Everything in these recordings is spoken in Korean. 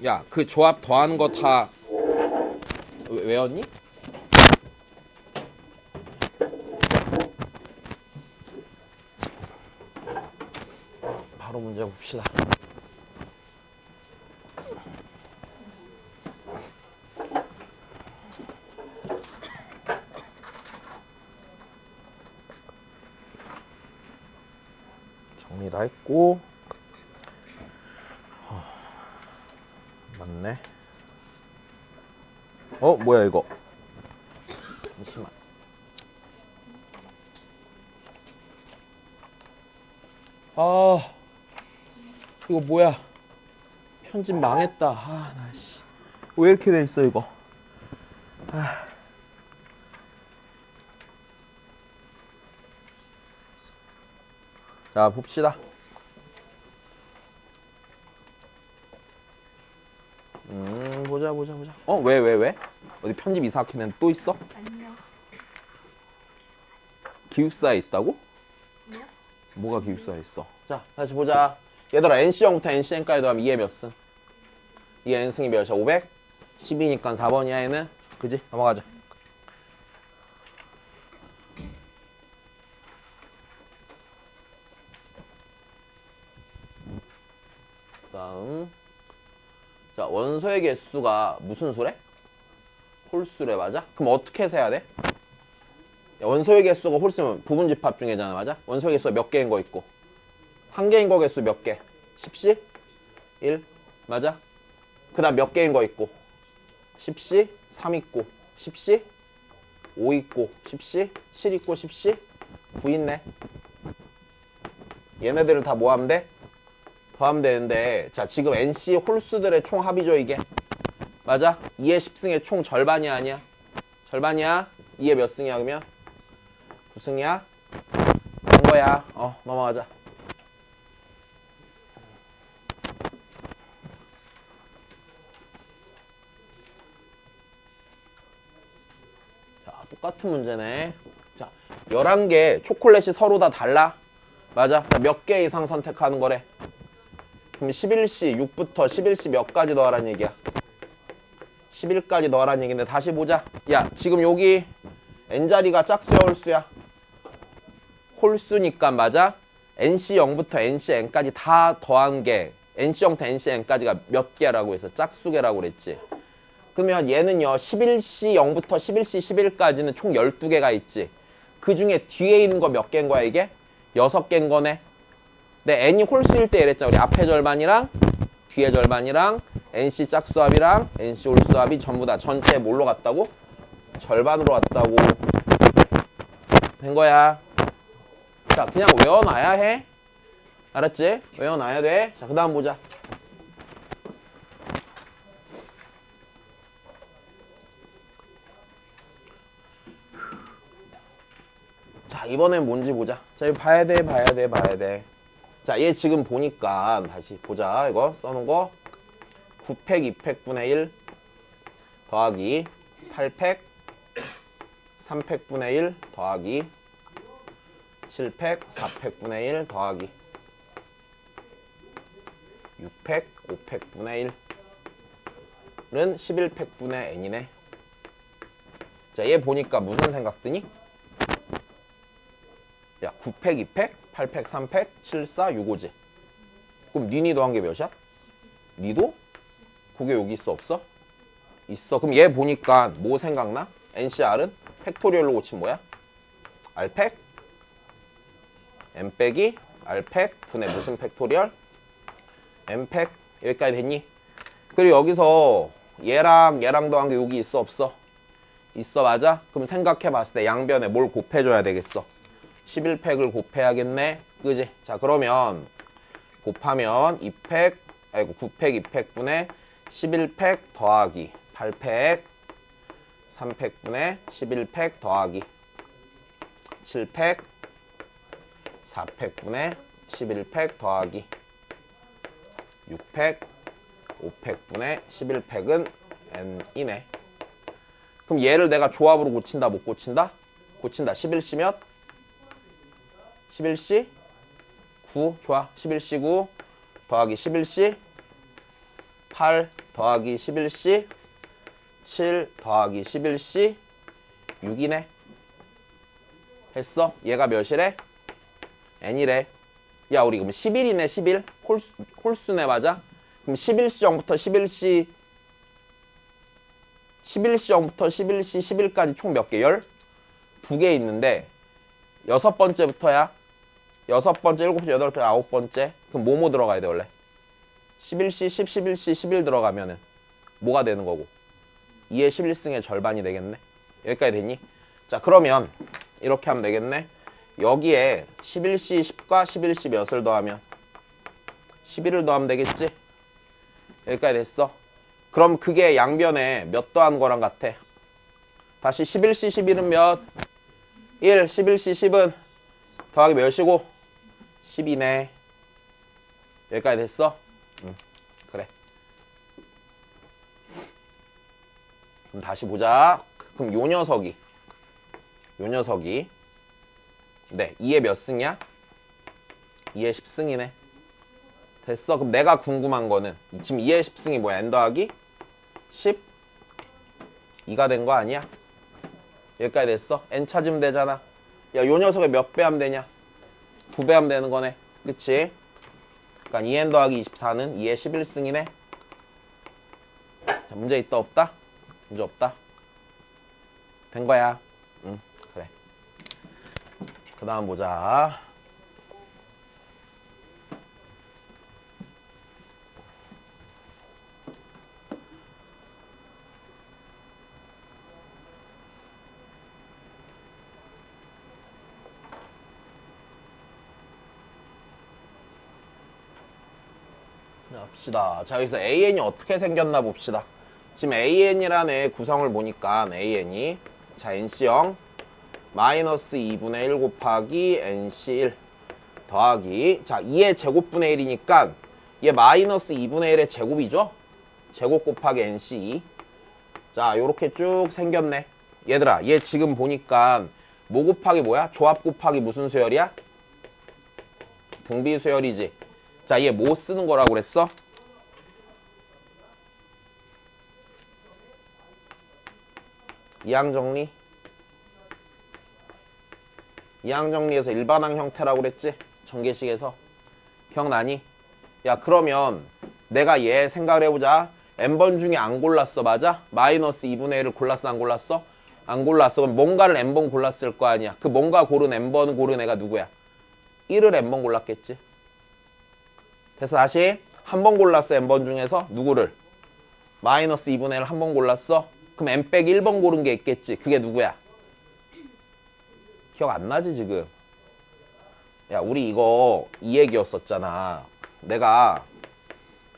야, 그 조합 더하는 거 다 외웠니? 바로 문제 봅시다. 정리 다 했고. 맞네. 뭐야 이거? 잠시만. 이거 뭐야? 편집 망했다. 나 씨. 왜 이렇게 돼 있어 이거? 자, 봅시다. 보자. 왜? 어디 편집 이상하게 낸 또 있어? 아니요. 기숙사에 있다고? 아니요. 뭐가 기숙사에 있어? 자, 다시 보자. 얘들아, NC0부터 NCN까지 더하면 2의 몇 승? 2의 N승이 몇이야? 500? 10이니까 4번이야 얘는? 그지? 넘어가자. 다음. 자, 원소의 개수가 무슨 수래? 홀수래, 맞아? 그럼 어떻게 세야 돼? 원소의 개수가 홀수면 부분집합 중이잖아, 맞아? 원소의 개수가 몇 개인 거 있고 한 개인 거 개수 몇 개? 10씨? 1? 맞아? 그 다음 몇 개인 거 있고 10씨? 3 있고 10씨? 5 있고 10씨? 7 있고 10씨? 9 있네. 얘네들을 다 뭐 하면 돼? 더하면 되는데, 자, 지금 NC 홀수들의 총 합이죠 이게? 맞아? 2의 10승의 총 절반이야 아니야? 절반이야? 2의 몇 승이야 그러면? 9승이야? 된 거야. 넘어가자. 자, 똑같은 문제네. 자, 11개 초콜릿이 서로 다 달라? 맞아? 자, 몇 개 이상 선택하는 거래? 그럼 11시 6부터 11시 몇 가지 넣으라는 얘기야? 11까지 넣으라는 얘기인데 다시 보자. 야, 지금 여기 N자리가 짝수야 홀수야? 홀수니까 맞아? NC0부터 NCN까지 다 더한 게 NC0부터 NCN까지가 몇 개라고 해서 짝수개라고 그랬지. 그러면 얘는요 11시 0부터 11시 11까지는 총 12개가 있지. 그 중에 뒤에 있는 거 몇 개인 거야 이게? 6개인 거네. 근데 N이 홀수일 때 이랬잖아. 우리 앞에 절반이랑 뒤에 절반이랑 NC 짝수합이랑 NC 홀수합이 전부 다 전체에 뭘로 갔다고? 절반으로 갔다고. 된 거야. 자, 그냥 외워놔야 해. 알았지? 외워놔야 돼. 자, 그 다음 보자. 자, 이번엔 뭔지 보자. 자, 이거 봐야 돼. 자, 얘 지금 보니까 다시 보자. 이거 써놓은 거 9팩 2팩분의 1 더하기 8팩 3팩분의 1 더하기 7팩 4팩분의 1 더하기 6팩 5팩분의 1은 11팩분의 n이네. 자, 얘 보니까 무슨 생각 드니? 야, 9팩 2팩 8팩 3팩 7, 4, 6, 5지. 그럼 니니 더한 게 몇이야? 니도? 그게 여기 있어 없어? 있어. 그럼 얘 보니까 뭐 생각나? NCR은 팩토리얼로 고치면 뭐야? R팩 M 빼기 R팩 분의 무슨 팩토리얼? M팩. 여기까지 됐니? 그리고 여기서 얘랑 더한 게 여기 있어 없어? 있어, 맞아? 그럼 생각해 봤을 때 양변에 뭘 곱해줘야 되겠어? 11팩을 곱해야겠네. 그지? 자, 그러면 곱하면 9팩 2팩분의 11팩 더하기 8팩 3팩분의 11팩 더하기 7팩 4팩분의 11팩 더하기 6팩 5팩분의 11팩은 n이네. 그럼 얘를 내가 조합으로 고친다 못 고친다? 고친다. 11시 몇? 11시 9. 좋아. 11시 9 더하기 11시 8 더하기 11C 7 더하기 11C 6이네. 했어? 얘가 몇이래? n이래. 야 우리 그럼 11이네. 11 홀수네. 맞아? 그럼 11C정부터 11C 11C정부터 11C 11까지 총 몇 개? 12개 있는데 여섯 번째부터야. 여섯 번째, 일곱 번째, 여덟 번째, 아홉 번째. 그럼 뭐뭐 들어가야 돼 원래? 11C, 10, 11C, 11 들어가면은 뭐가 되는 거고? 2의 11승의 절반이 되겠네. 여기까지 됐니? 자 그러면 이렇게 하면 되겠네. 여기에 11C 10과 11C 몇을 더하면 11을 더하면 되겠지? 여기까지 됐어. 그럼 그게 양변에 몇 더한 거랑 같아? 다시 11C 11은 몇? 1, 11C 10은 더하기 몇이고? 10이네. 여기까지 됐어? 그래. 그럼 다시 보자. 그럼 요 녀석이 네 2의 몇 승이야? 2의 10승이네. 됐어. 그럼 내가 궁금한 거는 지금 2의 10승이 뭐야? n 더하기 10? 2가 된 거 아니야? 여기까지 됐어. n 찾으면 되잖아. 야, 요 녀석에 몇 배 하면 되냐? 2배 하면 되는 거네. 그치? 그러니까 2n 더하기 24는 2의 11승이네. 자, 문제 있다 없다? 문제 없다. 된 거야. 응, 그래. 그 다음 보자. 자, 봅시다. 자, 여기서 AN이 어떻게 생겼나 봅시다. 지금 AN이라는 애 구성을 보니까 AN이 자 NC0 마이너스 2분의 1 곱하기 NC1 더하기 자 2의 제곱분의 1이니까 얘 마이너스 2분의 1의 제곱이죠? 제곱 곱하기 NC2 자 요렇게 쭉 생겼네. 얘들아 얘 지금 보니까 뭐 곱하기 뭐야? 조합 곱하기 무슨 수열이야? 등비 수열이지. 자 얘 뭐 쓰는 거라고 그랬어? 이항정리? 이항정리에서 일반항 형태라고 그랬지? 전개식에서. 기억나니? 야 그러면 내가 얘 생각을 해보자. n번 중에 안 골랐어. 맞아? 마이너스 2분의 1을 골랐어 안 골랐어? 안 골랐어. 그럼 뭔가를 n번 골랐을 거 아니야. 그 뭔가 고른 n번 고른 애가 누구야? 1을 n번 골랐겠지. 그래서 다시 한 번 골랐어. n번 중에서 누구를? 마이너스 2분의 1을 한 번 골랐어. 그럼 n 빼기 1번 고른 게 있겠지. 그게 누구야? 기억 안 나지 지금? 야 우리 이거 이 얘기였었잖아. 내가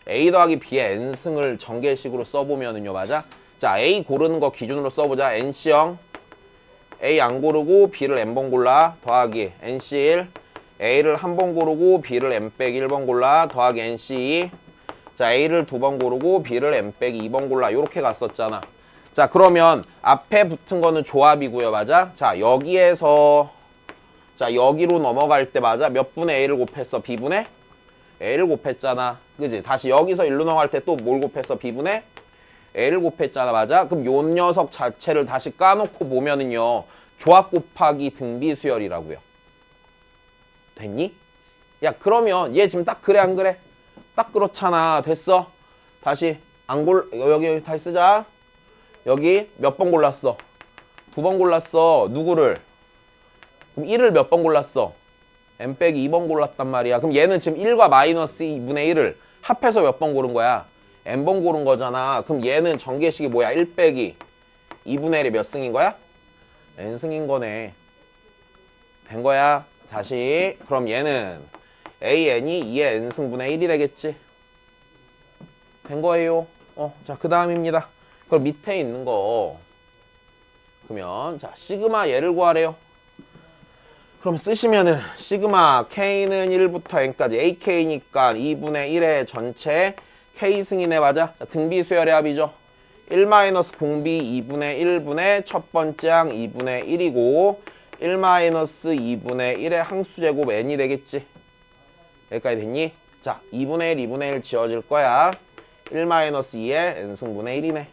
A 더하기 B의 n승을 전개식으로 써보면은요. 맞아? 자 A 고르는 거 기준으로 써보자. NC0 A 안 고르고 B를 n번 골라 더하기 NC1 A를 한 번 고르고 B를 n 빼기 1번 골라 더하기 NC2 자 A를 두 번 고르고 B를 n 빼기 2번 골라 요렇게 갔었잖아. 자 그러면 앞에 붙은 거는 조합이고요. 맞아? 자 여기에서 자 여기로 넘어갈 때 맞아? 몇 분의 A를 곱했어? B분의 A를 곱했잖아. 그지? 다시 여기서 1로 넘어갈 때 또 뭘 곱했어? B분의 A를 곱했잖아. 맞아? 그럼 요 녀석 자체를 다시 까놓고 보면은요. 조합 곱하기 등비 수열이라고요. 됐니? 야 그러면 얘 지금 딱 그래 안 그래? 딱 그렇잖아. 됐어? 다시 여기 다시 쓰자. 여기 몇 번 골랐어? 2번 골랐어. 누구를? 그럼 1을 몇 번 골랐어? n 빼기 2번 골랐단 말이야. 그럼 얘는 지금 1과 마이너스 2분의 1을 합해서 몇 번 고른 거야? n번 고른 거잖아. 그럼 얘는 전개식이 뭐야? 1 빼기 2분의 1이 몇 승인 거야? n승인 거네. 된 거야. 다시 그럼 얘는 AN이 2의 n승분의 1이 되겠지. 된 거예요. 자 그 다음입니다. 그럼 밑에 있는 거 그러면 자 시그마 얘를 구하래요. 그럼 쓰시면은 시그마 K는 1부터 N까지 AK니까 2분의 1의 전체 K승이네. 맞아? 자, 등비 수열의 합이죠. 1-공비 2분의 1분의 첫 번째 항 2분의 1이고 1-2분의 1의 항수제곱 N이 되겠지. 여기까지 됐니? 자 2분의 1, 2분의 1 지워질 거야. 1-2의 n승분의 1이네.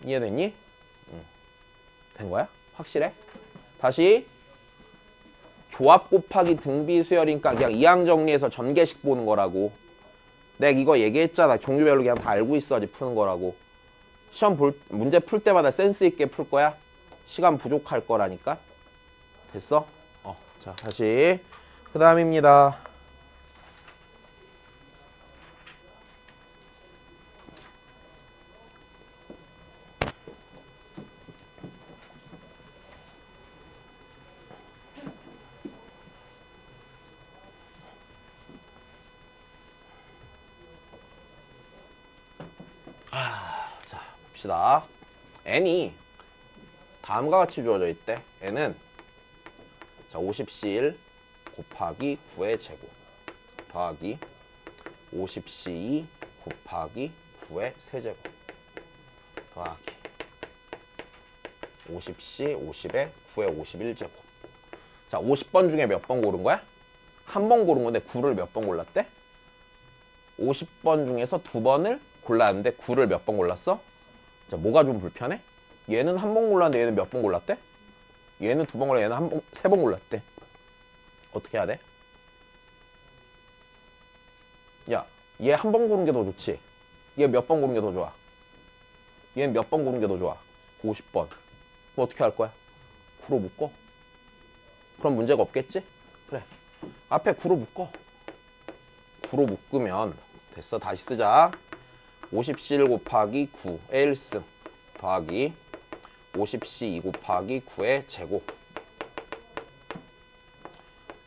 이해됐니? 된 거야? 확실해? 다시 조합 곱하기 등비 수열이니까 그냥 이항 정리해서 전개식 보는 거라고. 내가 이거 얘기했잖아. 종류별로 그냥 다 알고 있어야지 푸는 거라고. 시험 문제 풀 때마다 센스 있게 풀 거야. 시간 부족할 거라니까. 됐어? 자, 다시 그 다음입니다. 자, 봅시다. n이 다음과 같이 주어져 있대. n은 자 50C1 곱하기 9의 제곱 더하기 50C2 곱하기 9의 세제곱 더하기 50C 50에 9의 51제곱. 자 50번 중에 몇 번 고른 거야? 한 번 고른 건데 9를 몇 번 골랐대? 50번 중에서 2번을 골랐는데 9를 몇 번 골랐어? 자, 뭐가 좀 불편해? 얘는 한 번 골랐는데 얘는 몇 번 골랐대? 얘는 2번 골랐, 얘는 3번 골랐대. 어떻게 해야 돼? 야, 얘 한 번 고른 게 더 좋지? 얘 몇 번 고른 게 더 좋아? 얘는 몇 번 고른 게 더 좋아? 50번. 그럼 어떻게 할 거야? 9로 묶어? 그럼 문제가 없겠지? 그래. 앞에 9로 묶어. 9로 묶으면 됐어. 다시 쓰자. 50C1 곱하기 9의 1승 더하기 50C2 곱하기 9의 제곱.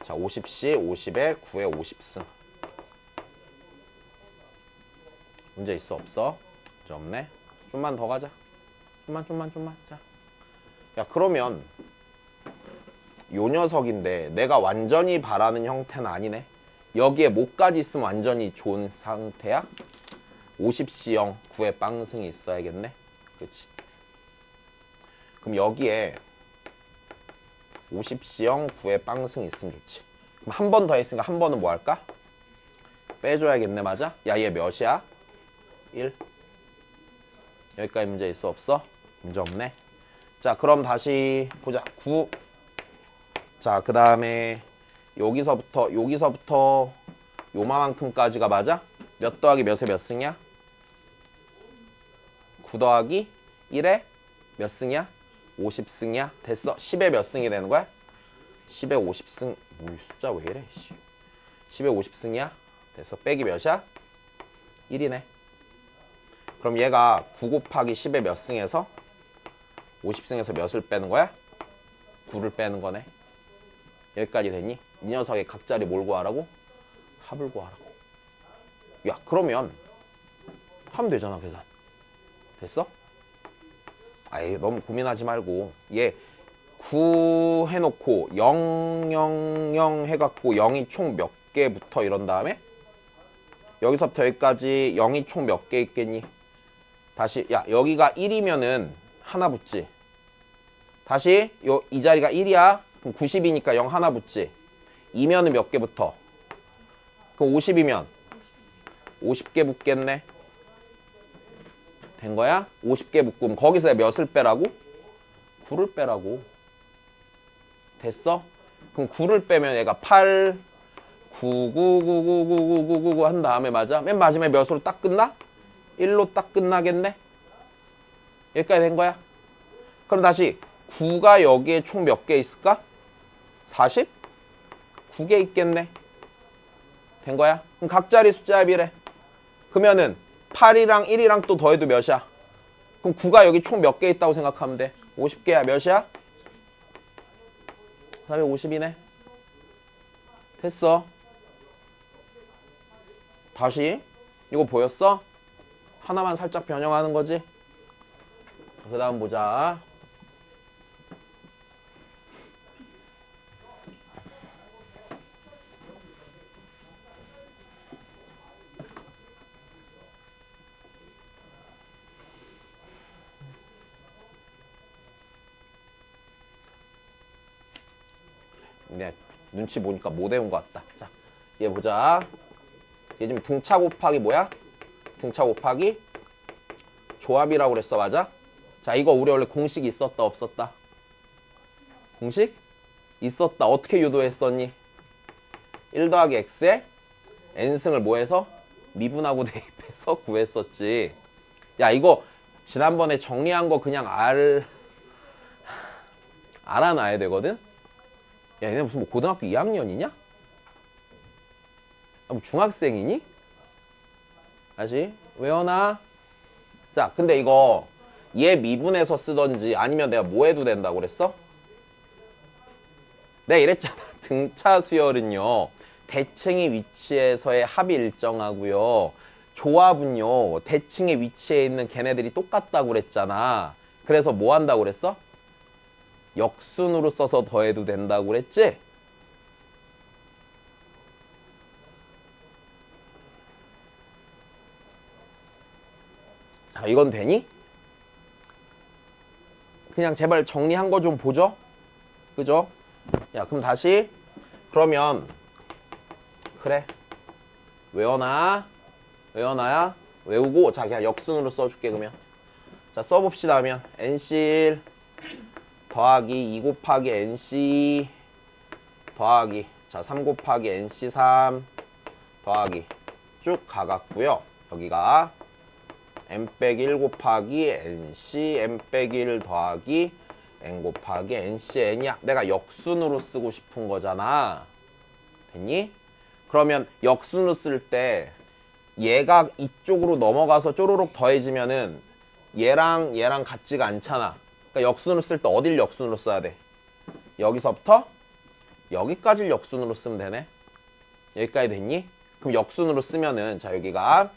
자, 50C 50에 9의 50승. 문제 있어 없어? 문제 없네. 좀만 더 가자. 좀만. 자. 야, 그러면 요 녀석인데 내가 완전히 바라는 형태는 아니네. 여기에 뭐까지 있으면 완전히 좋은 상태야? 50C형 9의 빵승이 있어야겠네. 그치? 그럼 여기에 50C형 9의 빵승이 있으면 좋지. 그럼 한 번 더 했으니까 한 번은 뭐 할까? 빼줘야겠네. 맞아? 야, 얘 몇이야? 1. 여기까지 문제 있어 없어? 문제 없네. 자, 그럼 다시 보자. 9. 자, 그 다음에 여기서부터 요만큼까지가 맞아? 몇 더하기 몇에 몇 승이야? 9 더하기 1에 몇 승이야? 50승이야? 됐어. 10에 몇 승이 되는 거야? 10에 50승. 뭐 숫자 왜 이래? 10에 50승이야? 됐어. 빼기 몇이야? 1이네. 그럼 얘가 9 곱하기 10에 몇 승에서 50승에서 몇을 빼는 거야? 9를 빼는 거네. 여기까지 됐니? 이 녀석의 각자리 뭘 구하라고? 합을 구하라고. 야, 그러면 하면 되잖아, 계산. 됐어? 아이, 너무 고민하지 말고 얘 9 해놓고 0, 0, 0 해갖고 0이 총 몇 개 붙어 이런 다음에 여기서부터 여기까지 0이 총 몇 개 있겠니? 다시 야, 여기가 1이면은 하나 붙지. 다시 이 자리가 1이야. 그럼 90이니까 0 하나 붙지. 2면은 몇 개 붙어? 그럼 50이면 50개 붙겠네. 된 거야? 50개 붙고 거기서 몇을 빼라고? 9를 빼라고. 됐어? 그럼 9를 빼면 얘가 8, 9, 9, 9, 9, 9, 9, 9, 9, 9 한 다음에 맞아? 맨 마지막에 몇으로 딱 끝나? 1로 딱 끝나겠네? 여기까지 된 거야? 그럼 다시 9가 여기에 총 몇 개 있을까? 40? 9개 있겠네. 된 거야? 그럼 각자리 숫자 합이래. 그러면은 8이랑 1이랑 또 더해도 몇이야? 그럼 9가 여기 총 몇 개 있다고 생각하면 돼? 50개야. 몇이야? 450이네. 됐어. 다시 이거 보였어? 하나만 살짝 변형하는 거지? 그 다음 보자. 네, 눈치 보니까 못 외운 것 같다. 자, 얘 보자. 이게 지금 등차 곱하기 뭐야? 등차 곱하기 조합이라고 그랬어. 맞아? 자, 이거 우리 원래 공식이 있었다 없었다? 공식? 있었다. 어떻게 유도했었니? 1 더하기 x에 n승을 뭐해서? 미분하고 대입해서 구했었지. 야, 이거 지난번에 정리한 거 그냥 알아놔야 되거든? 야, 얘네 무슨 뭐 고등학교 2학년이냐? 뭐 중학생이니? 다시 외워놔. 자, 근데 이거 얘 미분해서 쓰던지 아니면 내가 뭐 해도 된다고 그랬어? 내가 이랬잖아. 등차 수열은요, 대칭의 위치에서의 합이 일정하고요, 조합은요 대칭의 위치에 있는 걔네들이 똑같다고 그랬잖아. 그래서 뭐 한다고 그랬어? 역순으로 써서 더해도 된다고 그랬지? 자, 이건 되니? 그냥 제발 정리한 거 좀 보죠. 그죠? 야, 그럼 다시. 그러면 그래, 외워놔. 외워놔야 외우고. 자, 그냥 역순으로 써줄게. 그러면 자, 써봅시다. 하면 NC1 더하기 2 곱하기 NC 더하기, 자, 3 곱하기 NC3 더하기 쭉 가갔고요. 여기가 n-1 곱하기 NC n-1 더하기 n 곱하기 NCN이야. 내가 역순으로 쓰고 싶은 거잖아. 됐니? 그러면 역순으로 쓸 때 얘가 이쪽으로 넘어가서 쪼로록 더해지면은 얘랑 얘랑 같지가 않잖아. 그러니까 역순으로 쓸 때 어딜 역순으로 써야 돼? 여기서부터 여기까지 역순으로 쓰면 되네. 여기까지 됐니? 그럼 역순으로 쓰면은, 자, 여기가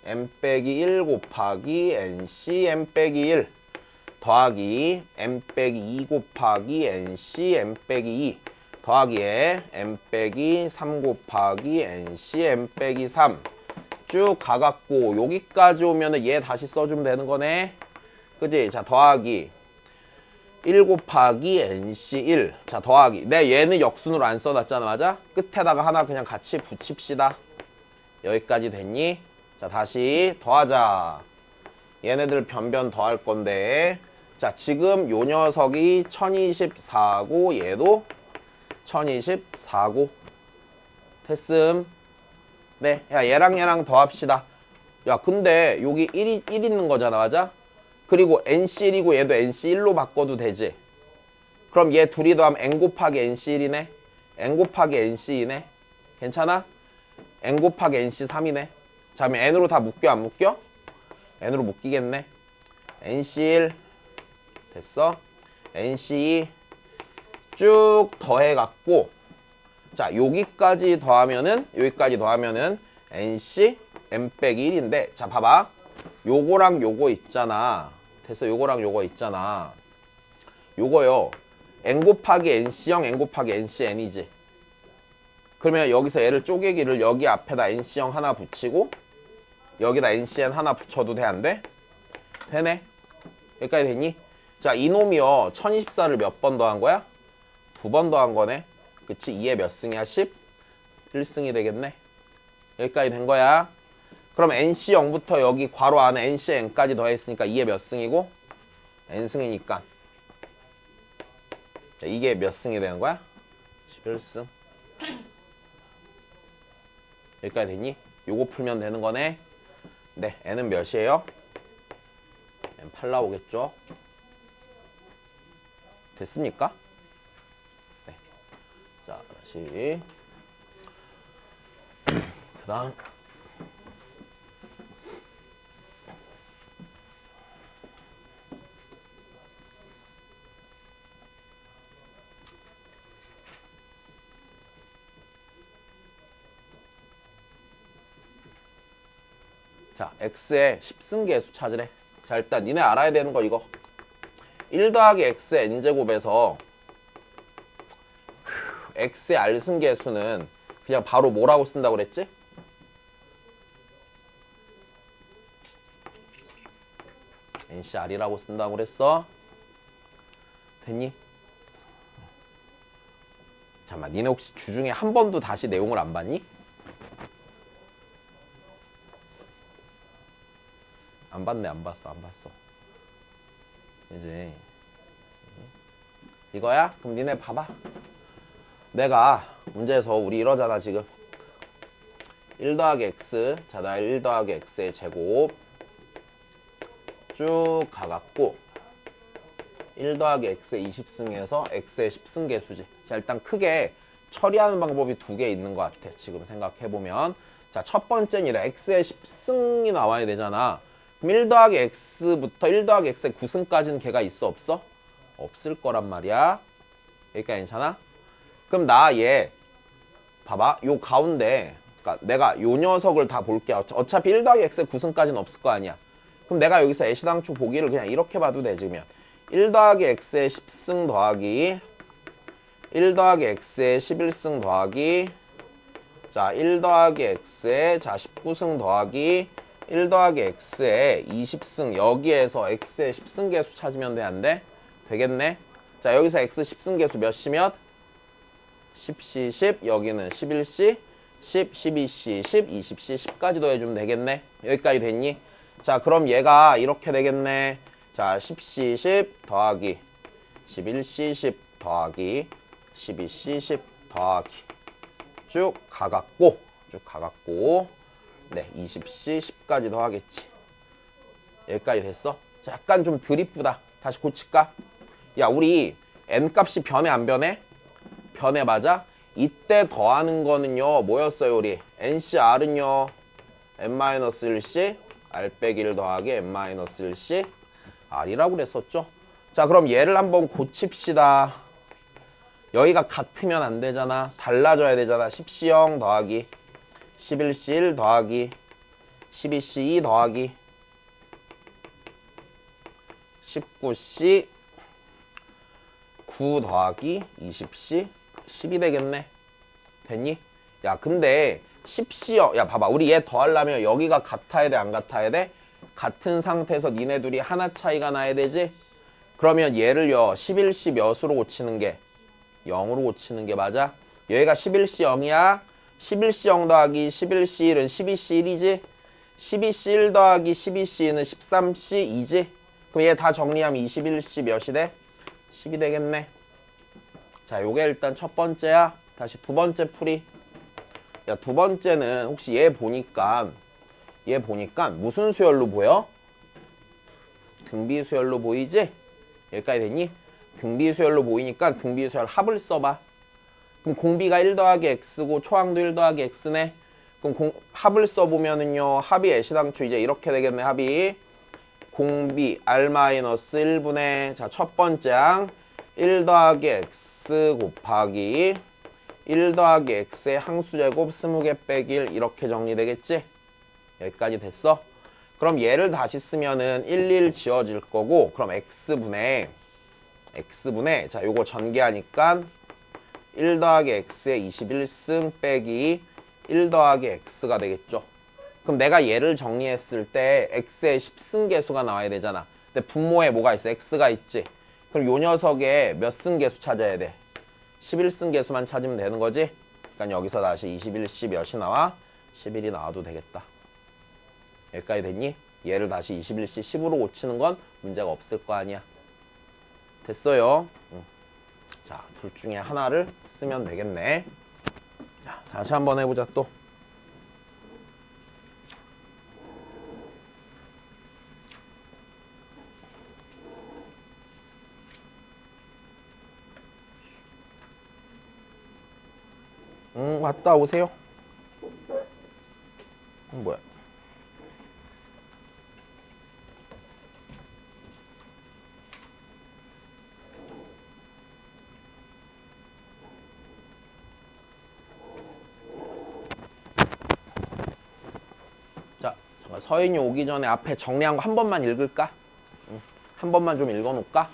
n-1 곱하기 NC n-1 더하기 n-2 곱하기 NC n-2 더하기에 n-3 곱하기 NC n-3 쭉 가갖고 여기까지 오면은 얘 다시 써주면 되는 거네. 그지? 자, 더하기 1 곱하기 NC1. 자, 더하기. 내 얘는 역순으로 안 써놨잖아. 맞아? 끝에다가 하나 그냥 같이 붙입시다. 여기까지 됐니? 자, 다시 더하자. 얘네들 변변 더할 건데, 자, 지금 요 녀석이 1024고 얘도 1024고 됐음. 네, 야, 얘랑 더합시다. 야, 근데 여기 1 있는 거잖아. 맞아? 그리고 NC1이고 얘도 NC1로 바꿔도 되지. 그럼 얘 둘이 더하면 N 곱하기 NC1이네. N 곱하기 NC2네. 괜찮아? N 곱하기 NC3이네. 자, 그러면 N으로 다 묶여 안 묶여? N으로 묶이겠네. NC1 됐어. NC2 쭉 더해갖고, 자, 여기까지 더하면은 NC N-1인데, 자, 봐봐. 요거랑 요거 있잖아. 됐어. 요거랑 요거 있잖아. 요거요, N 곱하기 NC형, N 곱하기 NCN이지. 그러면 여기서 얘를 쪼개기를 여기 앞에다 NC형 하나 붙이고 여기다 NCN 하나 붙여도 돼, 안 돼? 되네. 여기까지 됐니? 자, 이놈이요 1024를 몇 번 더한 거야? 2번 더한 거네. 그치? 2에 몇 승이야? 10? 1승이 되겠네. 여기까지 된 거야. 그럼 NC0부터 여기 괄호 안에 NCN까지 더했으니까 2에 몇 승이고? N승이니까. 자, 이게 몇 승이 되는 거야? 11승. 여기까지 됐니? 요거 풀면 되는 거네. 네, N은 몇이에요? N 8 나오겠죠? 됐습니까? 네. 자, 다시. 그 다음. 자, x의 10승계수 찾으래. 자, 일단 니네 알아야 되는 거 이거. 1 더하기 x의 n제곱에서 x의 r승계수는 그냥 바로 뭐라고 쓴다고 그랬지? NCR이라고 쓴다고 그랬어. 됐니? 잠깐만, 니네 혹시 주중에 한 번도 다시 내용을 안 봤니? 안 봤네, 안 봤어. 이제 이거야? 그럼 니네 봐봐. 내가 문제에서 우리 이러잖아 지금. 1 더하기 x, 자, 나 1 더하기 x의 제곱 쭉 가갖고 1 더하기 x의 20승에서 x의 10승 계수지. 자, 일단 크게 처리하는 방법이 두 개 있는 것 같아. 지금 생각해보면. 자, 첫 번째는 이래. x의 10승이 나와야 되잖아. 그럼 1 더하기 x부터 1 더하기 x의 9승까지는 걔가 있어, 없어? 없을 거란 말이야. 여기까지 괜찮아? 그럼 나 얘 봐봐. 요 가운데 그러니까 내가 요 녀석을 다 볼게. 어차피 1 더하기 x의 9승까지는 없을 거 아니야. 그럼 내가 여기서 애시당초 보기를 그냥 이렇게 봐도 되지. 그러면 1 더하기 x의 10승 더하기 1 더하기 x의 11승 더하기 자 1 더하기 x의 자 19승 더하기 1 더하기 x의 20승 여기에서 x의 10승 계수 찾으면 돼, 안 돼? 되겠네. 자 여기서 x 10승 계수 몇 시 몇? 10시 10 여기는 11시 10, 12시 10, 20시 10까지 더해주면 되겠네. 여기까지 됐니? 자 그럼 얘가 이렇게 되겠네. 자 10시 10 더하기 11시 10 더하기 12시 10 더하기 쭉 가갖고 네 20시 10까지 더하겠지. 여기까지 됐어? 자, 약간 좀 덜 이쁘다. 다시 고칠까? 야 우리 n값이 변해 안 변해? 변해 맞아? 이때 더하는 거는요 뭐였어요 우리? ncr은요 n-1c r 빼기 1 더하기 n-1c r이라고 그랬었죠? 자 그럼 얘를 한번 고칩시다. 여기가 같으면 안 되잖아. 달라져야 되잖아. 10c 0 더하기 11c 1 더하기 12c 2 더하기 19c 9 더하기 20c 10이 되겠네. 됐니? 야 근데 10c 야 봐봐. 우리 얘 더하려면 여기가 같아야 돼 안 같아야 돼? 같은 상태에서 니네 둘이 하나 차이가 나야 되지? 그러면 얘를요 11c 몇으로 고치는 게 0으로 고치는 게 맞아? 여기가 11c 0이야. 11c 0 더하기 11c 1은 12c 1이지? 12c 1 더하기 12c 2는 13c 2지? 그럼 얘 다 정리하면 21c 몇이 돼? 10이 되겠네. 자 요게 일단 첫 번째야. 다시 두 번째 풀이. 야 두 번째는 혹시 얘 보니까 무슨 수열로 보여? 등비수열로 보이지? 여기까지 됐니? 등비수열로 보이니까 등비수열 합을 써봐. 그럼 공비가 1 더하기 x고 초항도 1 더하기 x네. 그럼 합을 써보면은요 합이 애시당초 이제 이렇게 되겠네. 합이 공비 r-1분의 자 첫 번째 항 1 더하기 x 곱하기 1 더하기 x의 항수제곱 20개 빼기 1 이렇게 정리되겠지? 여기까지 됐어? 그럼 얘를 다시 쓰면은 1 지워질 거고 그럼 x분의 자 요거 전개하니까 1 더하기 x의 21승 빼기 1 더하기 x가 되겠죠. 그럼 내가 얘를 정리했을 때 x의 10승 계수가 나와야 되잖아. 근데 분모에 뭐가 있어? x가 있지. 그럼 요 녀석의 몇 승 계수 찾아야 돼? 11승 계수만 찾으면 되는 거지. 그러니까 여기서 다시 21c 몇이 나와? 11이 나와도 되겠다. 여기까지 됐니? 얘를 다시 21c 10으로 고치는 건 문제가 없을 거 아니야. 됐어요. 자, 둘 중에 하나를 쓰면 되겠네. 자, 다시 한번 해보자 또. 왔다 오세요. 뭐야? 자, 잠깐 서인이 오기 전에 앞에 정리한 거 한 번만 읽을까? 한 번만 좀 읽어놓을까?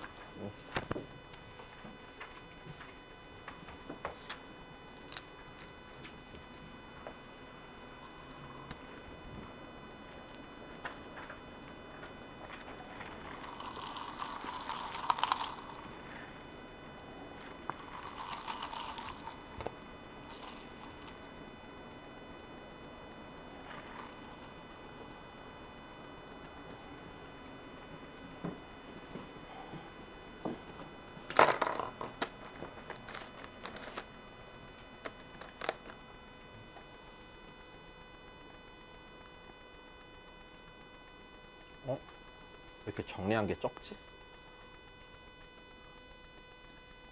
왜 이렇게 정리한 게 적지?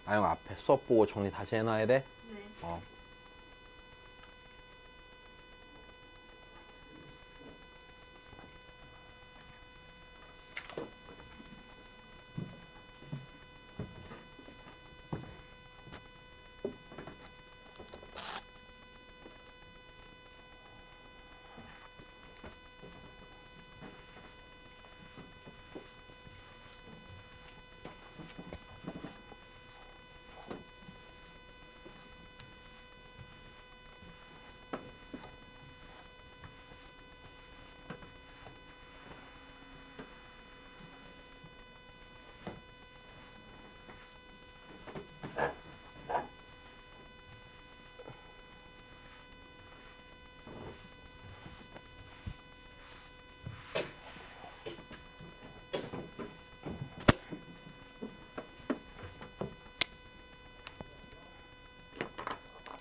아영 앞에 수업 보고 정리 다시 해놔야 돼? 네.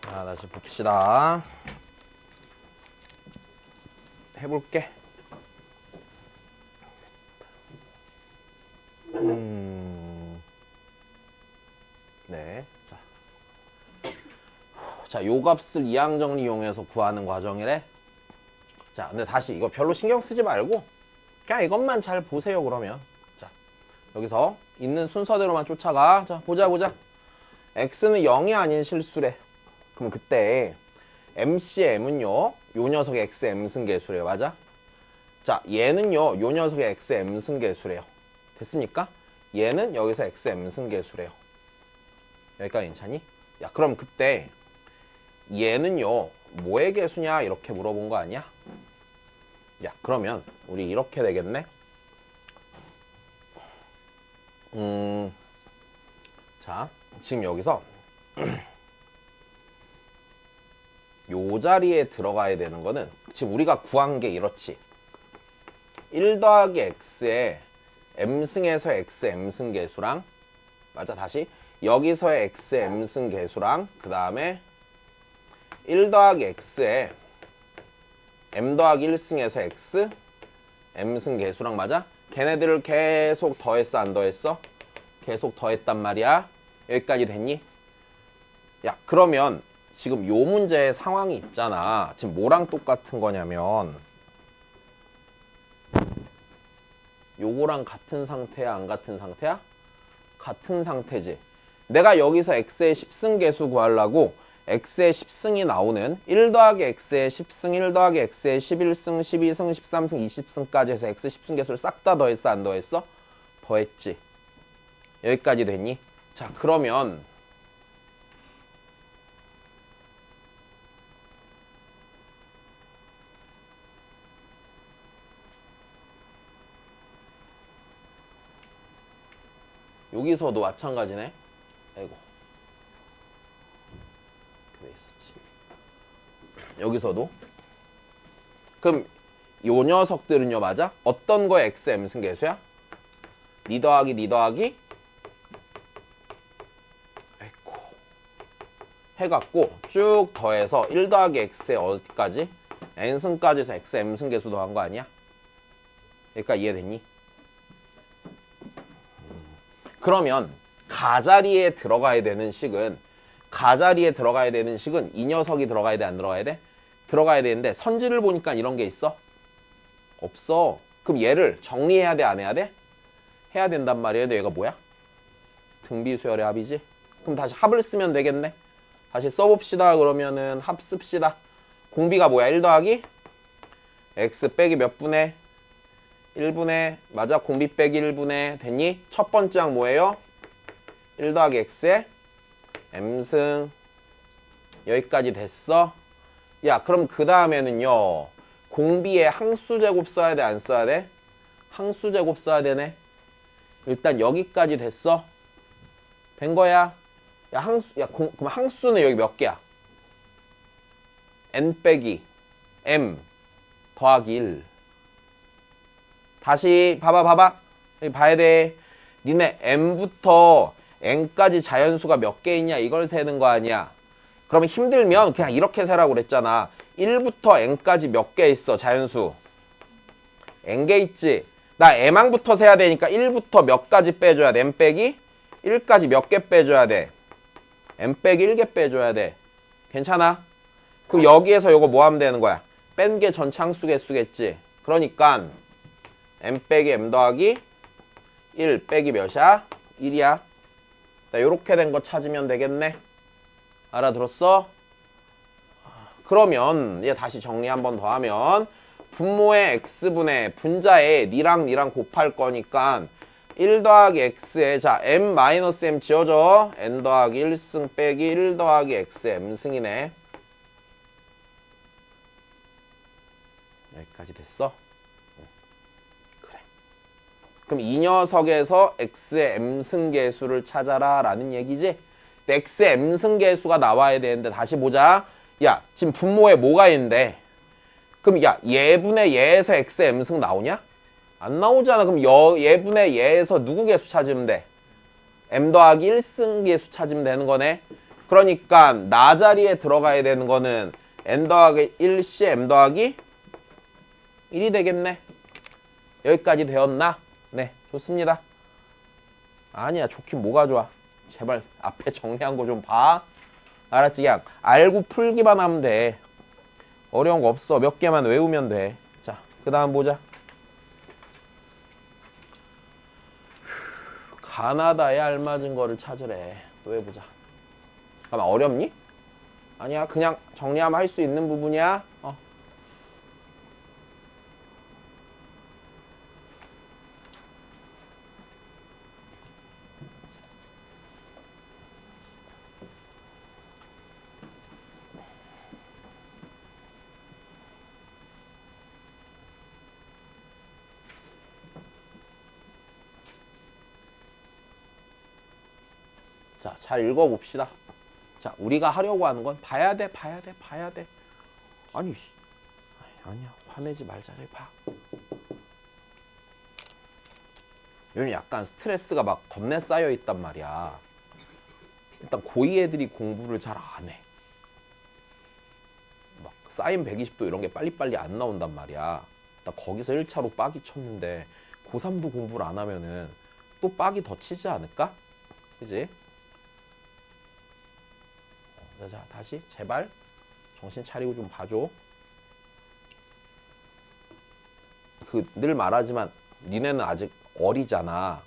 자, 다시 봅시다. 해볼게. 네. 자, 요 값을 이항정리 이용해서 구하는 과정이래. 자, 근데 다시 이거 별로 신경 쓰지 말고 그냥 이것만 잘 보세요, 그러면. 자, 여기서 있는 순서대로만 쫓아가. 자, 보자. x는 0이 아닌 실수래. 그럼 그때 MCM은요, 요 녀석의 x m승계수래요. 맞아? 자, 얘는요, 요 녀석의 x m승계수래요. 됐습니까? 얘는 여기서 x m승계수래요. 여기까지 괜찮니? 야, 그럼 그때 얘는요, 뭐의 계수냐 이렇게 물어본 거 아니야? 야, 그러면 우리 이렇게 되겠네. 자, 지금 여기서 요 자리에 들어가야 되는 거는 지금 우리가 구한 게 이렇지. 1 더하기 x의 m승에서 x m승 계수랑, 맞아, 다시 여기서의 x m승 계수랑 그 다음에 1 더하기 x의 m 더하기 1승에서 x m승 계수랑, 맞아? 걔네들을 계속 더했어 안 더했어? 계속 더했단 말이야. 여기까지 됐니? 야, 그러면 지금 요 문제의 상황이 있잖아. 지금 뭐랑 똑같은 거냐면 요거랑 같은 상태야, 안 같은 상태야? 같은 상태지. 내가 여기서 x의 10승 계수 구하려고 x의 10승이 나오는 1 더하기 x의 10승, 1 더하기 x의 11승, 12승, 13승, 20승까지 해서 x 10승 계수를 싹 다 더했어, 안 더했어? 더했지. 여기까지 됐니? 자, 그러면 여기서도 마찬가지네. 아이고. 그래 있었지. 여기서도. 그럼 요 녀석들은요, 맞아? 어떤 거에 x m승 계수야? 니 더하기 아이고. 해갖고 쭉 더해서 1 더하기 x에 어디까지? n승까지 해서 x m승 계수 더한 거 아니야? 그러니까 이해됐니? 그러면 가자리에 들어가야 되는 식은 이 녀석이 들어가야 돼, 안 들어가야 돼? 들어가야 되는데 선지를 보니까 이런 게 있어? 없어. 그럼 얘를 정리해야 돼, 안 해야 돼? 해야 된단 말이야. 근데 얘가 뭐야? 등비수열의 합이지? 그럼 다시 합을 쓰면 되겠네. 다시 써봅시다. 그러면은 합 씁시다. 공비가 뭐야? 1 더하기 x 빼기 몇 분의 1분의, 맞아? 공비 빼기 1분의 됐니? 첫 번째 항 뭐예요? 1 더하기 x에 m승. 여기까지 됐어? 야, 그럼 그 다음에는요, 공비에 항수제곱 써야 돼, 안 써야 돼? 항수제곱 써야 되네. 일단 여기까지 됐어? 된 거야? 그럼 항수는 여기 몇 개야? n 빼기 m 더하기 1. 다시 봐봐. 여기 봐야 돼. 니네 m부터 n까지 자연수가 몇 개 있냐 이걸 세는 거 아니야. 그러면 힘들면 그냥 이렇게 세라고 그랬잖아. 1부터 n까지 몇 개 있어, 자연수? n개 있지. 나 m항부터 세야 되니까 1부터 몇 가지 빼줘야 돼? m 빼기 1까지 몇 개 빼줘야 돼? m 빼기 1개 빼줘야 돼. 괜찮아? 그럼 여기에서 이거 뭐 하면 되는 거야? 뺀 게 전차항수 개수겠지. 그러니까 m 빼기 m 더하기 1 빼기 몇이야? 1이야. 자, 요렇게 된 거 찾으면 되겠네. 알아들었어? 그러면 이제 다시 정리 한 번 더 하면 분모의 x분의 분자에 니랑 곱할 거니까 1 더하기 x에 자 m-m 지워져. n 더하기 1승 빼기 1 더하기 x m승이네. 여기까지 됐어? 그래. 그럼 이 녀석에서 x의 m승계수를 찾아라 라는 얘기지? x의 m승계수가 나와야 되는데 다시 보자. 야 지금 분모에 뭐가 있는데 그럼 야 얘분의 얘에서 x의 m승 나오냐? 안 나오잖아. 그럼 얘분의 얘에서 누구 계수 찾으면 돼? m 더하기 1승 계수 찾으면 되는 거네. 그러니까 나 자리에 들어가야 되는 거는 n 더하기 1씨 m 더하기 1이 되겠네. 여기까지 되었나? 네, 좋습니다. 아니야, 좋긴 뭐가 좋아. 제발 앞에 정리한 거 좀 봐. 알았지? 그냥 알고 풀기만 하면 돼. 어려운 거 없어. 몇 개만 외우면 돼. 자, 그 다음 보자. 가나다에 알맞은 거를 찾으래. 또 해보자. 잠깐만, 어렵니? 아니야, 그냥 정리하면 할 수 있는 부분이야. 자, 잘 읽어봅시다. 자, 우리가 하려고 하는 건 봐야 돼. 아니, 아니야. 화내지 말자. 저기 봐. 요즘 약간 스트레스가 막 겁내 쌓여 있단 말이야. 일단 고2 애들이 공부를 잘 안 해. 막 사인 120도 이런 게 빨리빨리 안 나온단 말이야. 나 거기서 1차로 빡이 쳤는데 고3도 공부를 안 하면은 또 빡이 더 치지 않을까? 그지? 자, 다시 제발 정신 차리고 좀 봐줘. 늘 말하지만 니네는 아직 어리잖아.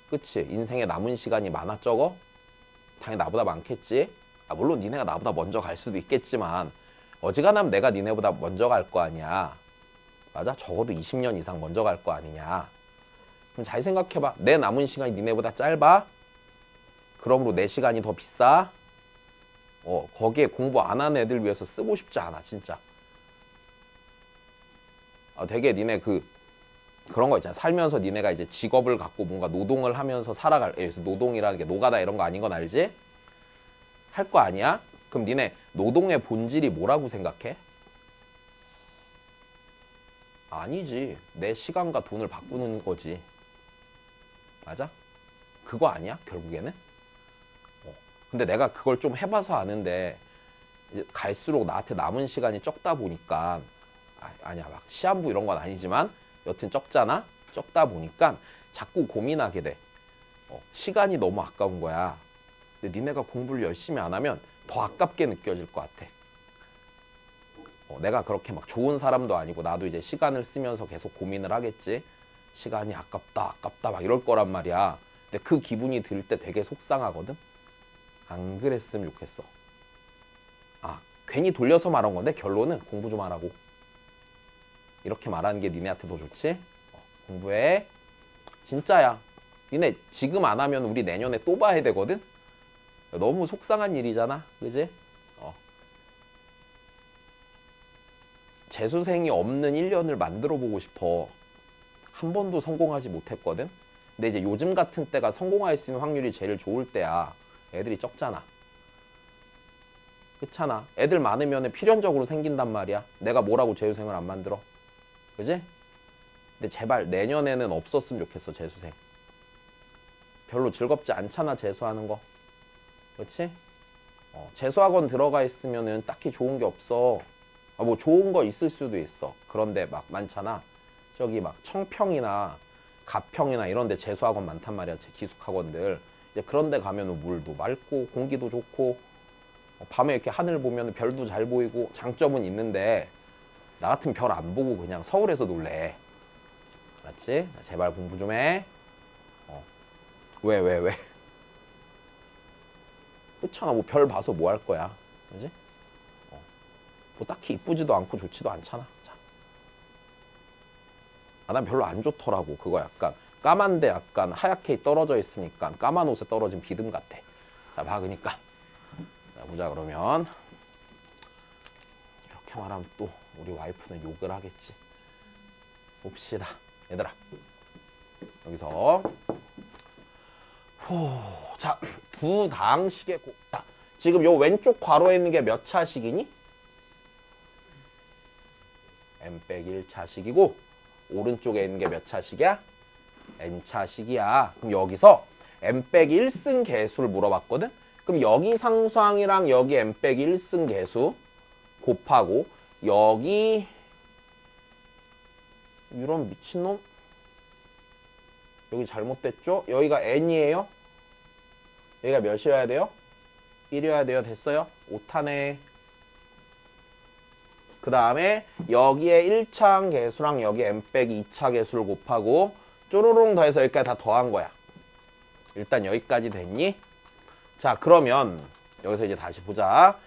그치? 인생에 남은 시간이 많아 적어? 당연히 나보다 많겠지? 물론 니네가 나보다 먼저 갈 수도 있겠지만 어지간하면 내가 니네보다 먼저 갈 거 아니야. 맞아? 적어도 20년 이상 먼저 갈 거 아니냐. 그럼 잘 생각해봐. 내 남은 시간이 니네보다 짧아? 그러므로 내 시간이 더 비싸? 거기에 공부 안 하는 애들 위해서 쓰고 싶지 않아, 진짜. 되게 니네 그런 거 있잖아. 살면서 니네가 이제 직업을 갖고 뭔가 노동을 하면서 여기서 노동이라는 게 노가다 이런 거 아닌 건 알지? 할 거 아니야? 그럼 니네 노동의 본질이 뭐라고 생각해? 아니지. 내 시간과 돈을 바꾸는 거지. 맞아? 그거 아니야? 결국에는? 근데 내가 그걸 좀 해봐서 아는데 이제 갈수록 나한테 남은 시간이 적다 보니까 아니야 막 시한부 이런 건 아니지만 여튼 적잖아. 적다 보니까 자꾸 고민하게 돼. 시간이 너무 아까운 거야. 근데 니네가 공부를 열심히 안 하면 더 아깝게 느껴질 것 같아. 내가 그렇게 막 좋은 사람도 아니고 나도 이제 시간을 쓰면서 계속 고민을 하겠지. 시간이 아깝다 막 이럴 거란 말이야. 근데 그 기분이 들 때 되게 속상하거든. 안 그랬으면 좋겠어. 괜히 돌려서 말한 건데 결론은 공부 좀 하라고. 이렇게 말하는 게 니네한테 더 좋지? 공부해. 진짜야. 니네 지금 안 하면 우리 내년에 또 봐야 되거든? 너무 속상한 일이잖아. 그지? 재수생이 없는 1년을 만들어 보고 싶어. 한 번도 성공하지 못했거든? 근데 이제 요즘 같은 때가 성공할 수 있는 확률이 제일 좋을 때야. 애들이 적잖아. 그렇잖아. 애들 많으면 필연적으로 생긴단 말이야. 내가 뭐라고 재수생을 안 만들어. 그지? 근데 제발 내년에는 없었으면 좋겠어. 재수생. 별로 즐겁지 않잖아. 재수하는 거. 그렇지? 재수학원 들어가 있으면은 딱히 좋은 게 없어. 뭐 좋은 거 있을 수도 있어. 그런데 막 많잖아. 저기 막 청평이나 가평이나 이런 데 재수학원 많단 말이야. 기숙학원들. 이제 그런 데 가면은 물도 맑고 공기도 좋고 밤에 이렇게 하늘 보면 별도 잘 보이고 장점은 있는데 나 같으면 별 안 보고 그냥 서울에서 놀래. 알았지? 제발 공부 좀 해. 왜? 그렇잖아. 뭐 별 봐서 뭐 할 거야. 그지? 뭐 딱히 이쁘지도 않고 좋지도 않잖아. 자. 난 별로 안 좋더라고. 그거 약간 까만데 약간 하얗게 떨어져 있으니까 까만 옷에 떨어진 비듬 같아. 자, 봐. 그니까. 자, 보자 그러면. 이렇게 말하면 또 우리 와이프는 욕을 하겠지. 봅시다. 얘들아. 여기서 자, 두 당식의 자, 지금 요 왼쪽 괄호에 있는 게 몇 차식이니? n-1차식이고 오른쪽에 있는 게 몇 차식이야? n차식이야. 그럼 여기서 n-1승 계수를 물어봤거든? 그럼 여기 상수항이랑 여기 n-1승 계수 곱하고 여기 이런 미친놈? 여기 잘못됐죠? 여기가 n이에요? 여기가 몇이어야 돼요? 1이어야 돼요. 됐어요? 오타네. 그 다음에 여기에 1차 계수랑 여기 n-2차 계수를 곱하고 쪼로롱 더해서 여기까지 다 더한 거야. 일단 여기까지 됐니? 자, 그러면 여기서 이제 다시 보자.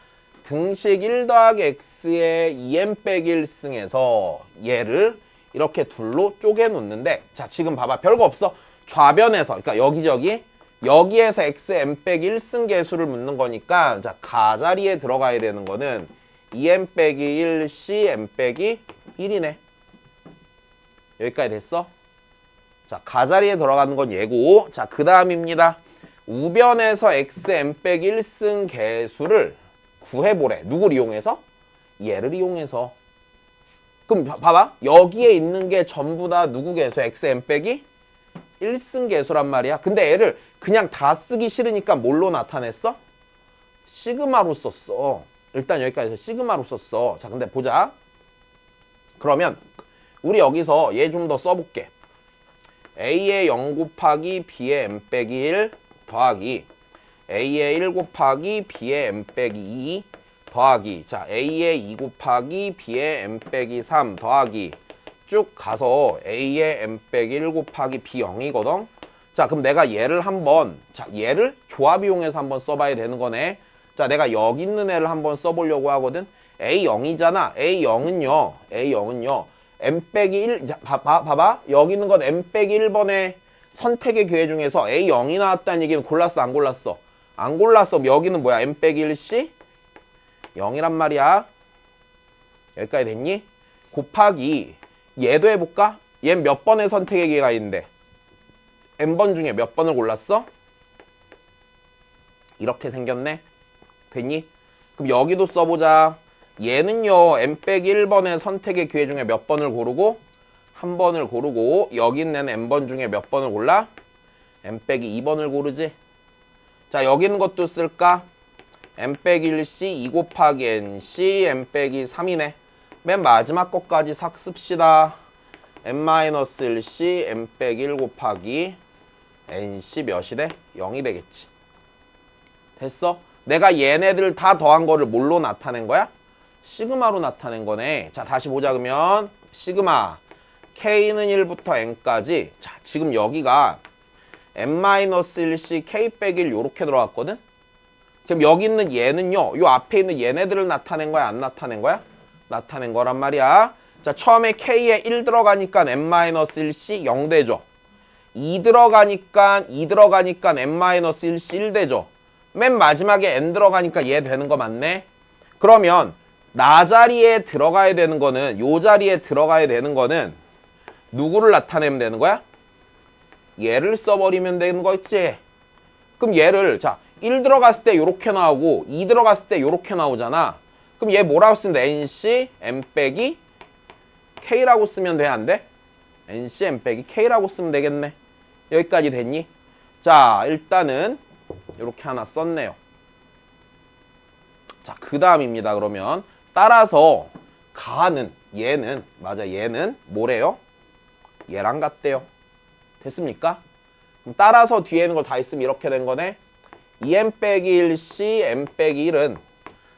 등식 1 더하기 x의 2n-1승에서 얘를 이렇게 둘로 쪼개 놓는데 자, 지금 봐봐. 별거 없어. 좌변에서 그러니까 여기저기 여기에서 x n-1승 계수를 묻는 거니까 자, 가자리에 들어가야 되는 거는 2n-1 c n-1이네. 여기까지 됐어? 자, 가자리에 들어가는 건 얘고 자, 그 다음입니다. 우변에서 x n-1승 계수를 구해보래. 누구를 이용해서? 얘를 이용해서. 그럼 봐봐. 여기에 있는 게 전부 다 누구 계수? x n-1승 계수란 말이야. 근데 얘를 그냥 다 쓰기 싫으니까 뭘로 나타냈어? 시그마로 썼어. 일단 여기까지 해서 시그마로 썼어. 자, 근데 보자. 그러면 우리 여기서 얘 좀 더 써볼게. a의 0 곱하기 b의 n-1 더하기 a의 1 곱하기 b의 n-2 더하기 자 a의 2 곱하기 b의 n-3 더하기 쭉 가서 a의 n-1 곱하기 b 0이거든. 자, 그럼 내가 얘를 한번 자 얘를 조합 이용해서 한번 써봐야 되는 거네. 자, 내가 여기 있는 애를 한번 써보려고 하거든. a0이잖아. a0은요 n-1 봐봐. 여기 있는 건 n-1번의 선택의 기회 중에서 a0이 나왔다는 얘기는 골랐어 안 골랐어? 안 골랐어. 여기는 뭐야? n-1c 0이란 말이야. 여기까지 됐니? 곱하기 얘도 해볼까? 얘 몇 번의 선택의 기회가 있는데 n번 중에 몇 번을 골랐어? 이렇게 생겼네. 됐니? 그럼 여기도 써보자. 얘는요 n-1번의 선택의 기회 중에 몇 번을 고르고 한 번을 고르고 여기 있는 n번 중에 몇 번을 골라? n-2번을 고르지. 자, 여기 있는 것도 쓸까? n-1c 2 곱하기 nc n-3이네. 맨 마지막 것까지 싹 씁시다. n-1c n-1 곱하기 nc 몇이 돼? 0이 되겠지. 됐어? 내가 얘네들 다 더한 거를 뭘로 나타낸 거야? 시그마로 나타낸 거네. 자, 다시 보자 그러면 시그마 k는 1부터 n까지 자, 지금 여기가 n-1c k-1 요렇게 들어갔거든? 지금 여기 있는 얘는요 요 앞에 있는 얘네들을 나타낸 거야 안 나타낸 거야? 나타낸 거란 말이야. 자, 처음에 k에 1 들어가니까 n-1c 0 되죠. 2 들어가니까 n-1c 1 되죠. 맨 마지막에 n 들어가니까 얘 되는 거 맞네. 그러면 나 자리에 들어가야 되는 거는 요 자리에 들어가야 되는 거는 누구를 나타내면 되는 거야? 얘를 써버리면 되는 거 있지. 그럼 얘를 자 1 들어갔을 때 요렇게 나오고 2 들어갔을 때 요렇게 나오잖아. 그럼 얘 뭐라고 쓰면 돼? nc n-k라고 쓰면 돼? 안 돼? nc n-k라고 쓰면 되겠네. 여기까지 됐니? 자, 일단은 이렇게 하나 썼네요. 자, 그 다음입니다. 그러면 따라서 가는 얘는 맞아 얘는 뭐래요? 얘랑 같대요. 됐습니까? 그럼 따라서 뒤에 있는 걸 다 있으면 이렇게 된 거네. 2n 빼기 1c n 빼기 1은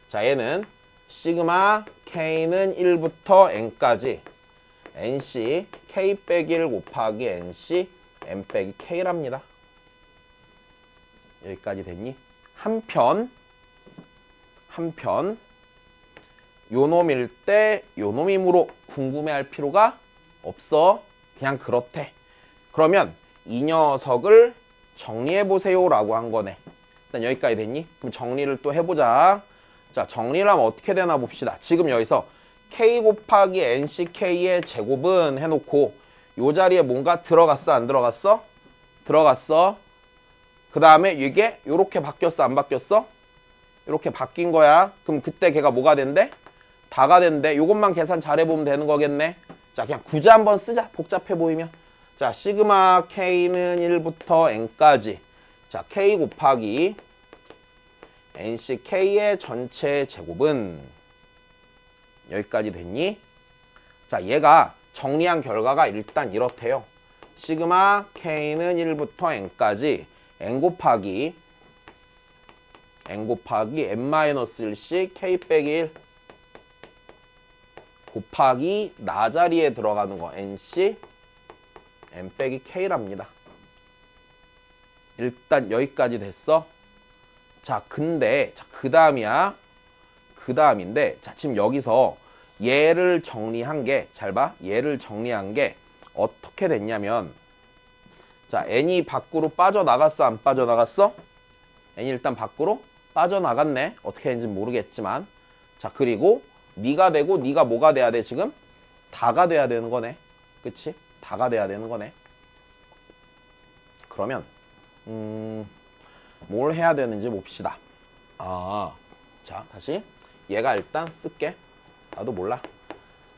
자 얘는 시그마 k는 1부터 n까지 nc k 빼기 1 곱하기 nc n 빼기 k랍니다. 여기까지 됐니? 한편 요 놈일 때 요 놈이므로 궁금해할 필요가 없어. 그냥 그렇대. 그러면 이 녀석을 정리해보세요 라고 한 거네. 일단 여기까지 됐니? 그럼 정리를 또 해보자. 자, 정리를 하면 어떻게 되나 봅시다. 지금 여기서 k 곱하기 nck의 제곱은 해놓고 요 자리에 뭔가 들어갔어 안 들어갔어? 들어갔어. 그 다음에 이게 요렇게 바뀌었어 안 바뀌었어? 요렇게 바뀐 거야. 그럼 그때 걔가 뭐가 된대? 다가 된대. 요것만 계산 잘해보면 되는 거겠네. 자, 그냥 구제 한번 쓰자. 복잡해 보이면. 자, 시그마 k는 1부터 n까지. 자, k 곱하기 nck의 전체 제곱은 여기까지 됐니? 자, 얘가 정리한 결과가 일단 이렇대요. 시그마 k는 1부터 n까지 n 곱하기 n-1c k 빼기 1 곱하기 나 자리에 들어가는 거 nc n 빼기 k랍니다. 일단 여기까지 됐어. 자, 근데 자, 그 다음이야. 그 다음인데 자, 지금 여기서 얘를 정리한 게 잘 봐. 얘를 정리한 게 어떻게 됐냐면 자, n이 밖으로 빠져나갔어 안 빠져나갔어? n이 일단 밖으로 빠져나갔네. 어떻게 했는지 모르겠지만 자, 그리고 니가 되고 니가 뭐가 돼야 돼 지금? 다가 돼야 되는 거네. 그치? 다가 돼야 되는 거네. 그러면 뭘 해야 되는지 봅시다. 자, 다시 얘가 일단 쓸게. 나도 몰라.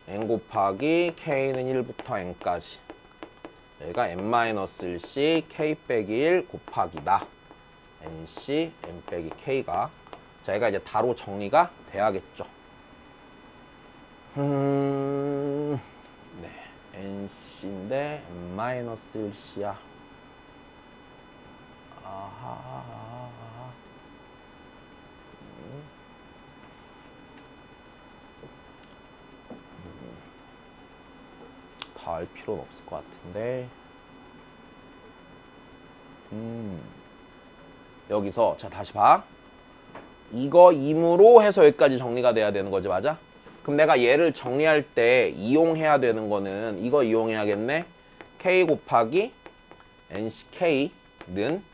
n 곱하기 k는 1부터 n까지 얘가 n-1c k 빼기 1 곱하기 나 nc n 빼기 k가 자, 얘가 이제 다로 정리가 돼야겠죠. 네, nc인데 n-1c야. 아하. 다 알 필요는 없을 것 같은데. 여기서 자, 다시 봐. 이거 임으로 해서 여기까지 정리가 돼야 되는 거지, 맞아? 그럼 내가 얘를 정리할 때 이용해야 되는 거는 이거 이용해야겠네. k 곱하기 nck는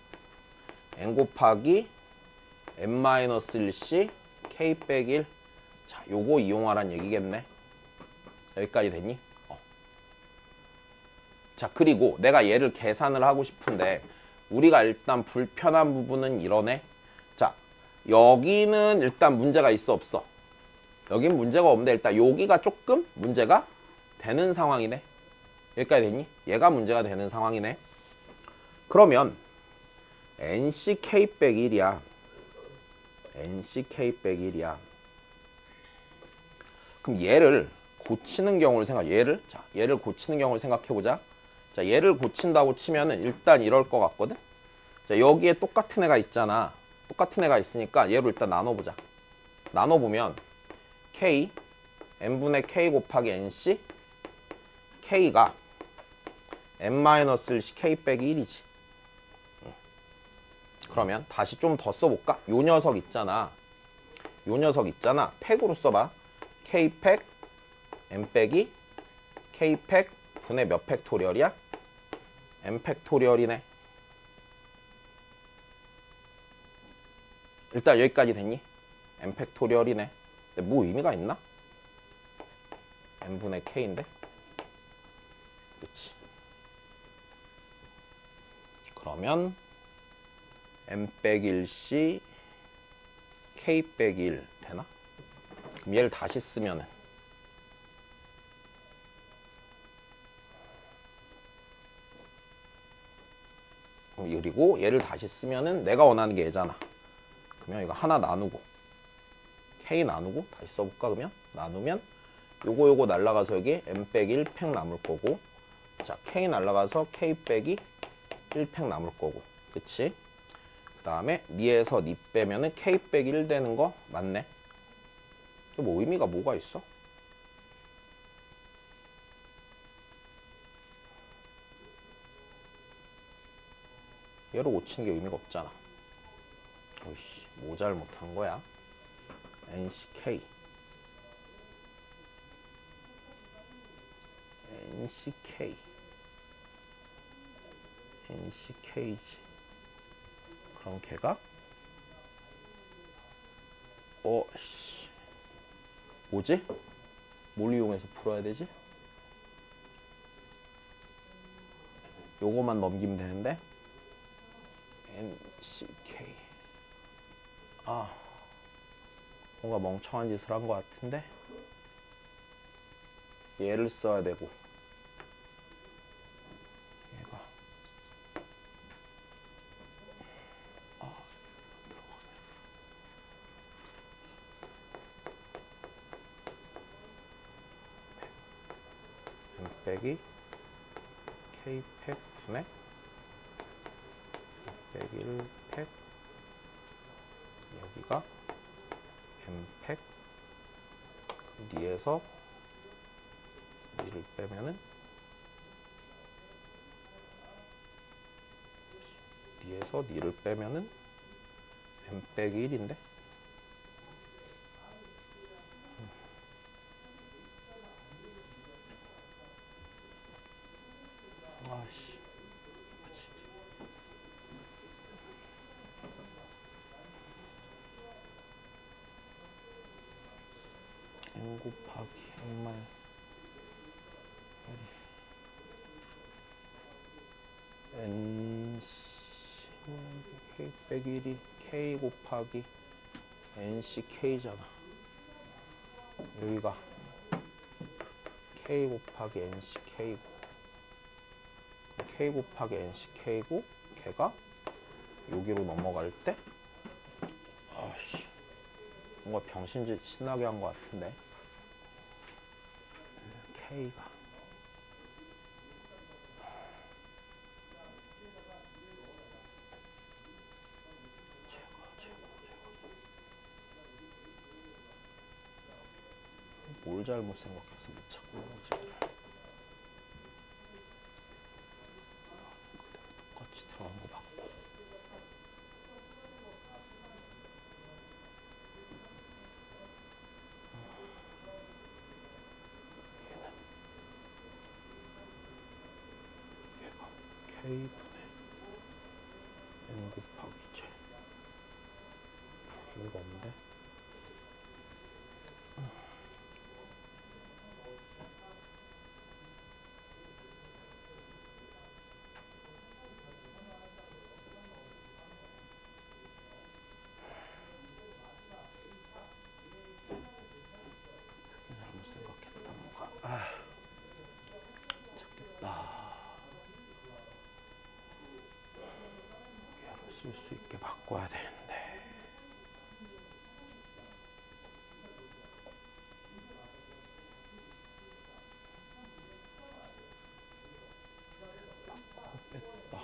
n 곱하기 n-1c k 빼기 1. 자, 요거 이용하란 얘기겠네. 여기까지 됐니? 자, 그리고 내가 얘를 계산을 하고 싶은데 우리가 일단 불편한 부분은 이러네. 자, 여기는 일단 문제가 있어 없어? 여긴 문제가 없는데 일단 여기가 조금 문제가 되는 상황이네. 여기까지 됐니? 얘가 문제가 되는 상황이네. 그러면 nck 빼기 1이야. nck 빼기 1이야. 그럼 얘를 고치는 경우를 얘를 고치는 경우를 생각해 보자. 자, 얘를 고친다고 치면은 일단 이럴 것 같거든. 자, 여기에 똑같은 애가 있잖아. 똑같은 애가 있으니까 얘를 일단 나눠보자. 나눠보면 k n분의 k 곱하기 nc k가 n-1c k 빼기 1이지. 그러면 다시 좀 더 써볼까? 요 녀석 있잖아. 팩으로 써봐. k 팩 n 빼기 k 팩 분의 몇 팩토리얼이야? n 팩토리얼이네. 일단 여기까지 됐니? n 팩토리얼이네. 근데 뭐 의미가 있나? n분의 k인데? 그렇지. 그러면 n 빼기 1c k 빼기 1 되나? 그럼 얘를 다시 쓰면은 그리고 얘를 다시 쓰면은 내가 원하는 게 얘잖아. 그러면 이거 하나 나누고 k 나누고 다시 써볼까? 그러면 나누면 요거 날라가서 여기 n 빼기 1팩 남을 거고 자, K 날라가서 K 빼기 1팩 남을 거고. 그치? 그 다음에 니에서 니 빼면은 K 빼기 1 되는 거 맞네. 뭐 의미가 뭐가 있어? 얘를 고치는 게 의미가 없잖아. 오이씨, 뭐 잘못한 거야? NCK NCK지. 그럼 걔가 씨, 뭐지? 뭘 이용해서 풀어야 되지? 요거만 넘기면 되는데 NCK. 뭔가 멍청한 짓을 한 것 같은데 얘를 써야 되고 얘가 M 빼기 K 팩 분의 빼기 1팩 여기가 M팩 니에서 니를 빼면은 니에서 니를 빼면은 M 빼기 1인데 아씨 N 곱하기 N말 N K 빼기 1이 K 곱하기 NCK잖아. 여기가 K 곱하기 NCK고 K 곱하기 NCK고 걔가 여기로 넘어갈 때 아씨 뭔가 병신짓 신나게 한 것 같은데 K가 뭘 잘못 생각해서 자꾸 이러지? 똑같이 들어간 거 맞고 얘가 K분의 N 곱하기 J 이유가 없는데 잘못 생각했다 뭔가 찾겠다. 얘를 쓸 수 있게 바꿔야 되는데 뺐다.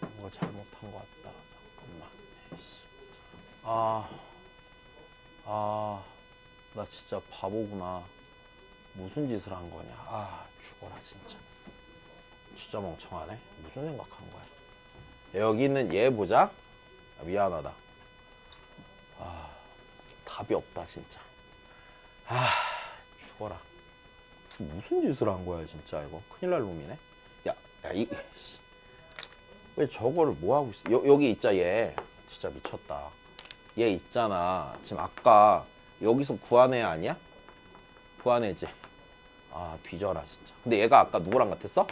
뭔가 잘못한 것 같다. 잠깐만. 나 진짜 바보구나. 무슨 짓을 한 거냐. 죽어라 진짜. 진짜 멍청하네. 무슨 생각한 거야. 여기 있는 얘 보자. 미안하다. 답이 없다 진짜. 죽어라. 무슨 짓을 한 거야 진짜 이거. 큰일 날 놈이네. 왜 저거를 뭐 하고 있어? 여기 있자 얘. 진짜 미쳤다. 얘 있잖아. 지금 아까 여기서 구한 애 아니야? 구한 애지. 뒤져라 진짜. 근데 얘가 아까 누구랑 같았어?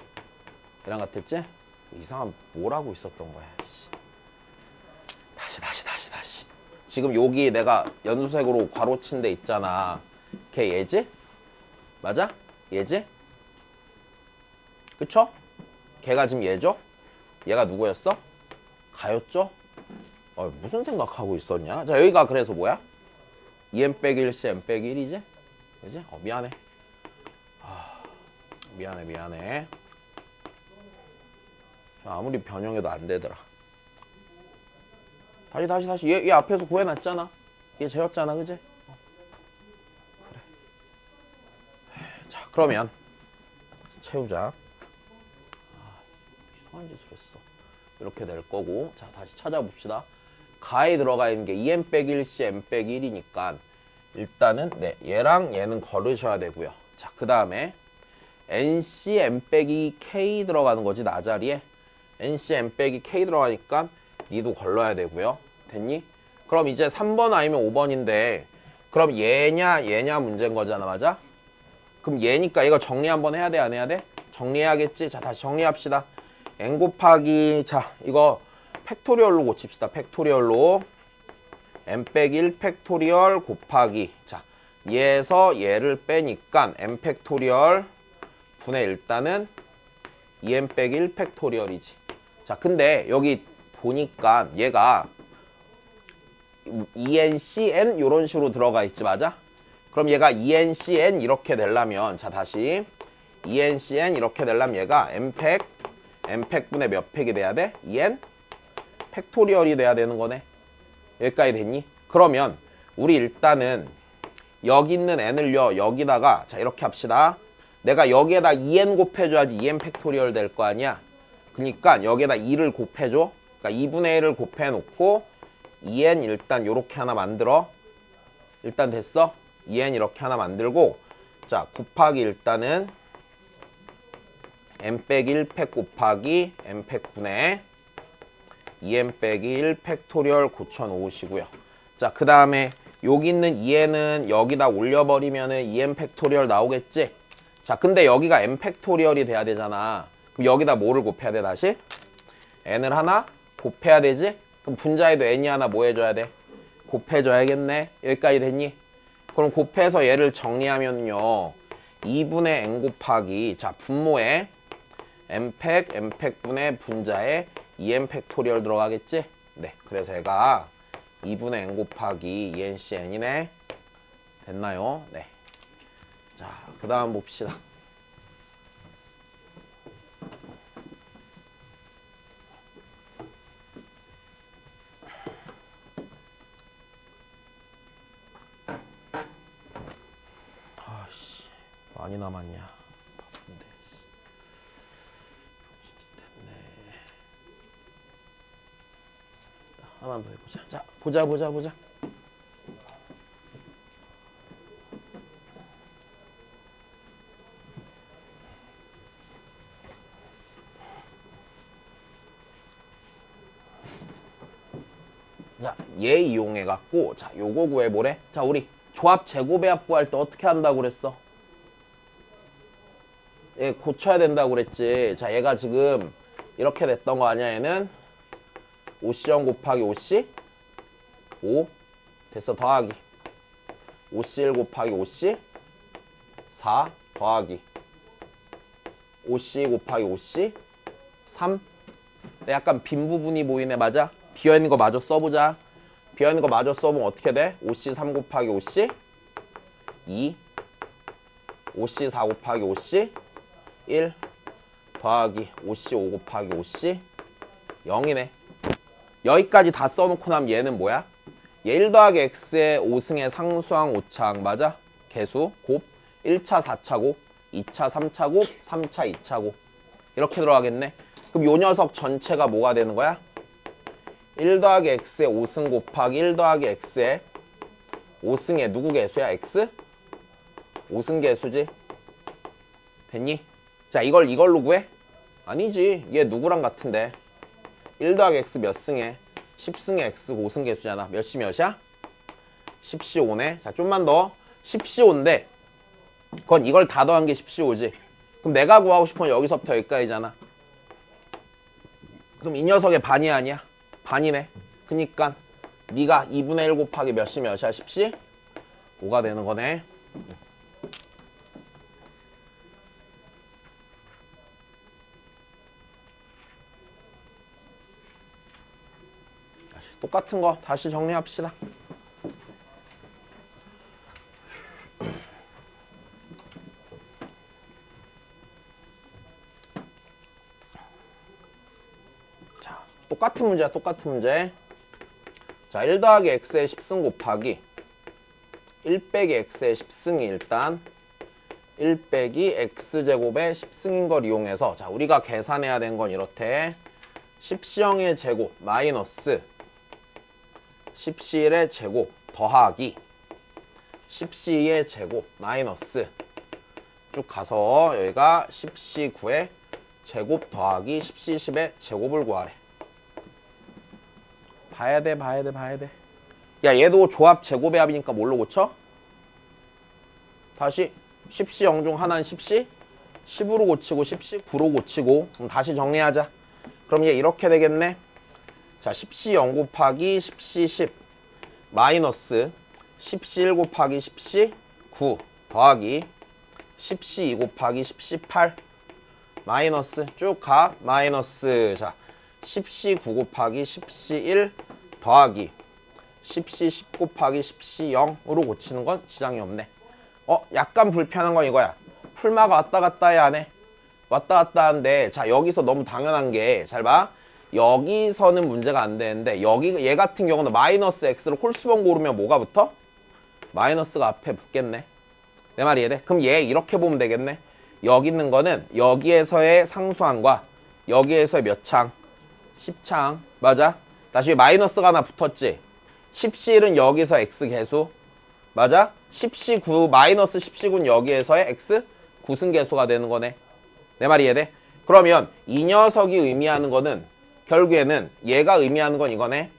얘랑 같았지? 이상한 뭘 하고 있었던 거야. 다시. 지금 여기 내가 연두색으로 괄호 친 데 있잖아. 걔 얘지? 맞아? 얘지? 그쵸? 걔가 지금 얘죠? 얘가 누구였어? 가였죠? 무슨 생각하고 있었냐? 자, 여기가 그래서 뭐야? 2n 빼기 1c n 빼기 1이지? 그지? 미안해. 미안해. 아무리 변형해도 안 되더라. 다시. 얘 앞에서 구해놨잖아. 얘 재웠잖아, 그지? 그래. 자, 그러면 채우자. 이상한 짓을 했어. 이렇게 될 거고. 자, 다시 찾아봅시다. 가에 들어가 있는 게 2n 빼기 1c n 빼기 1이니까 일단은 얘랑 얘는 걸으셔야 되고요. 자, 그 다음에 nc n 빼기 k 들어가는 거지, 나 자리에. nc n 빼기 k 들어가니까 니도 걸러야 되고요. 됐니? 그럼 이제 3번 아니면 5번인데 그럼 얘냐 문제인 거잖아, 맞아? 그럼 얘니까 이거 정리 한번 해야 돼, 안 해야 돼? 정리해야겠지? 자, 다시 정리합시다. n 곱하기, 자, 이거 팩토리얼로 고칩시다. 팩토리얼로 n 빼기 1 팩토리얼 곱하기, 자, 얘에서 얘를 빼니까 n 팩토리얼 분의 일단은 2n 빼기 1 팩토리얼이지. 자, 근데 여기 보니까 얘가 2n, cn 이런 식으로 들어가 있지, 맞아? 그럼 얘가 2n, cn 이렇게 되려면, 자, 다시 2n, cn 이렇게 되려면 얘가 n팩 분의 몇 팩이 돼야 돼? 2n 팩토리얼이 돼야 되는 거네. 여기까지 됐니? 그러면 우리 일단은 여기 있는 n을요, 여기다가, 자, 이렇게 합시다. 내가 여기에다 2n 곱해줘야지 2n 팩토리얼 될 거 아니야. 그러니까 여기에다 2를 곱해줘. 그러니까 2분의 1을 곱해놓고 2n 일단 요렇게 하나 만들어. 일단 됐어? 2n 이렇게 하나 만들고, 자, 곱하기 일단은 n 빼기 1 팩 곱하기 n 팩 분의 2n 빼기 1 팩토리얼 고쳐놓으시고요. 자, 그 다음에 여기 있는 2n은 여기다 올려버리면은 2n 팩토리얼 나오겠지? 자, 근데 여기가 n 팩토리얼이 돼야 되잖아. 그럼 여기다 뭐를 곱해야 돼, 다시? n을 하나 곱해야 되지? 그럼 분자에도 n이 하나 뭐 해줘야 돼? 곱해줘야겠네. 여기까지 됐니? 그럼 곱해서 얘를 정리하면요, 2분의 n 곱하기, 자, 분모에 n팩 분의 분자에 2n 팩토리얼 들어가겠지? 네, 그래서 얘가 2분의 n 곱하기 2ncn이네. 됐나요? 네. 자, 그 다음 봅시다. 아씨, 많이 남았냐? 바쁜데. 됐네. 하나만 더 해보자. 자, 보자. 자, 얘 이용해갖고, 자, 요거 구해보래. 자, 우리 조합 제곱배합 구할 때 어떻게 한다고 그랬어? 얘 고쳐야 된다고 그랬지. 자, 얘가 지금 이렇게 됐던 거 아니야, 얘는? 5C0 곱하기 5C? 5? 됐어, 더하기. 5C1 곱하기 5C? 4? 더하기. 5C 곱하기 5C? 3? 약간 빈 부분이 보이네, 맞아? 비어있는 거 마저 써보자. 비어있는 거 마저 써보면 어떻게 돼? 5C 3 곱하기 5C 2 5C 4 곱하기 5C 1 더하기 5C 5 곱하기 5C 0이네. 여기까지 다 써놓고 나면 얘는 뭐야? 얘 1 더하기 x의 5승의 상수항 5차항 맞아? 개수 곱 1차 4차 곱 2차 3차 곱 3차 2차 곱 이렇게 들어가겠네. 그럼 요 녀석 전체가 뭐가 되는 거야? 1 더하기 x의 5승 곱하기 1 더하기 x의 5승의 누구 개수야? x? 5승 개수지? 됐니? 자, 이걸로 구해? 아니지. 얘 누구랑 같은데? 1 더하기 x 몇 승에? 10승의 x 5승 개수잖아. 몇이 몇이야? 10시 5네. 자, 좀만 더. 10시 5인데 그건 이걸 다 더한 게 10시 5지. 그럼 내가 구하고 싶은 건 여기서부터 여기까지잖아. 그럼 이 녀석의 반이 아니야? 반이네. 그니까 네가 2분의 1 곱하기 몇이 몇이야? 10시? 5가 되는 거네. 똑같은 거 다시 정리합시다. 자, 똑같은 문제야, 똑같은 문제. 자, 1 더하기 x의 10승 곱하기 1 빼기 x의 10승이 일단 1 빼기 x제곱의 10승인 걸 이용해서 자, 우리가 계산해야 되는 건 이렇대. 10시형의 제곱 마이너스 10시1의 제곱 더하기 10시2의 제곱 마이너스 쭉 가서 여기가 10시9의 제곱 더하기 10시10의 제곱을 구하래. 봐야 돼. 야, 얘도 조합 제곱의 합이니까 뭘로 고쳐? 다시 10시 0 중 하나는 10시 10으로 고치고 10시 9로 고치고. 그럼 다시 정리하자. 그럼 얘 이렇게 되겠네. 자, 10시 0 곱하기 10시 10 마이너스 10시 1 곱하기 10시 9 더하기 10시 2 곱하기 10시 8 마이너스 쭉 가 마이너스. 자, 10시 9 곱하기 10시 1 더하기 10시 10 곱하기 10시 0으로 고치는 건 지장이 없네. 약간 불편한 건 이거야. 풀마가 왔다 갔다 해, 안 해? 왔다 갔다 하는데, 자, 여기서 너무 당연한 게, 잘 봐. 여기서는 문제가 안 되는데, 얘 같은 경우는 마이너스 x를 홀수번 고르면 뭐가 붙어? 마이너스가 앞에 붙겠네. 내 말이 이해돼? 그럼 얘 이렇게 보면 되겠네. 여기 있는 거는 여기에서의 상수항과 여기에서의 몇 창? 10창. 맞아? 다시 마이너스가 하나 붙었지? 10시1은 여기서 x 개수. 맞아? 10시 9 마이너스 10시 9는 여기에서의 x 구승계수가 되는 거네. 내 말이 이해돼? 그러면 이 녀석이 의미하는 거는 결국에는 얘가 의미하는 건 이거네.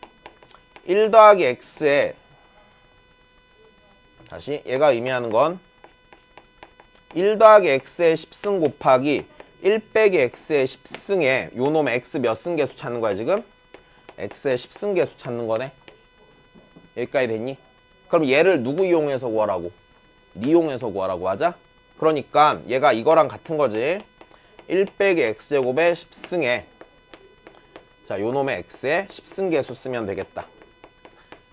1 더하기 x에 다시 얘가 의미하는 건 1 더하기 x의 10승 곱하기 1 빼기 x의 10승에 요 놈의 x 몇 승계수 찾는 거야 지금? x의 10승계수 찾는 거네. 여기까지 됐니? 그럼 얘를 누구 이용해서 구하라고? 니 이용해서 구하라고 하자? 그러니까 얘가 이거랑 같은 거지. 1 빼기 x제곱의 10승에 자, 요 놈의 x의 10승 계수 쓰면 되겠다.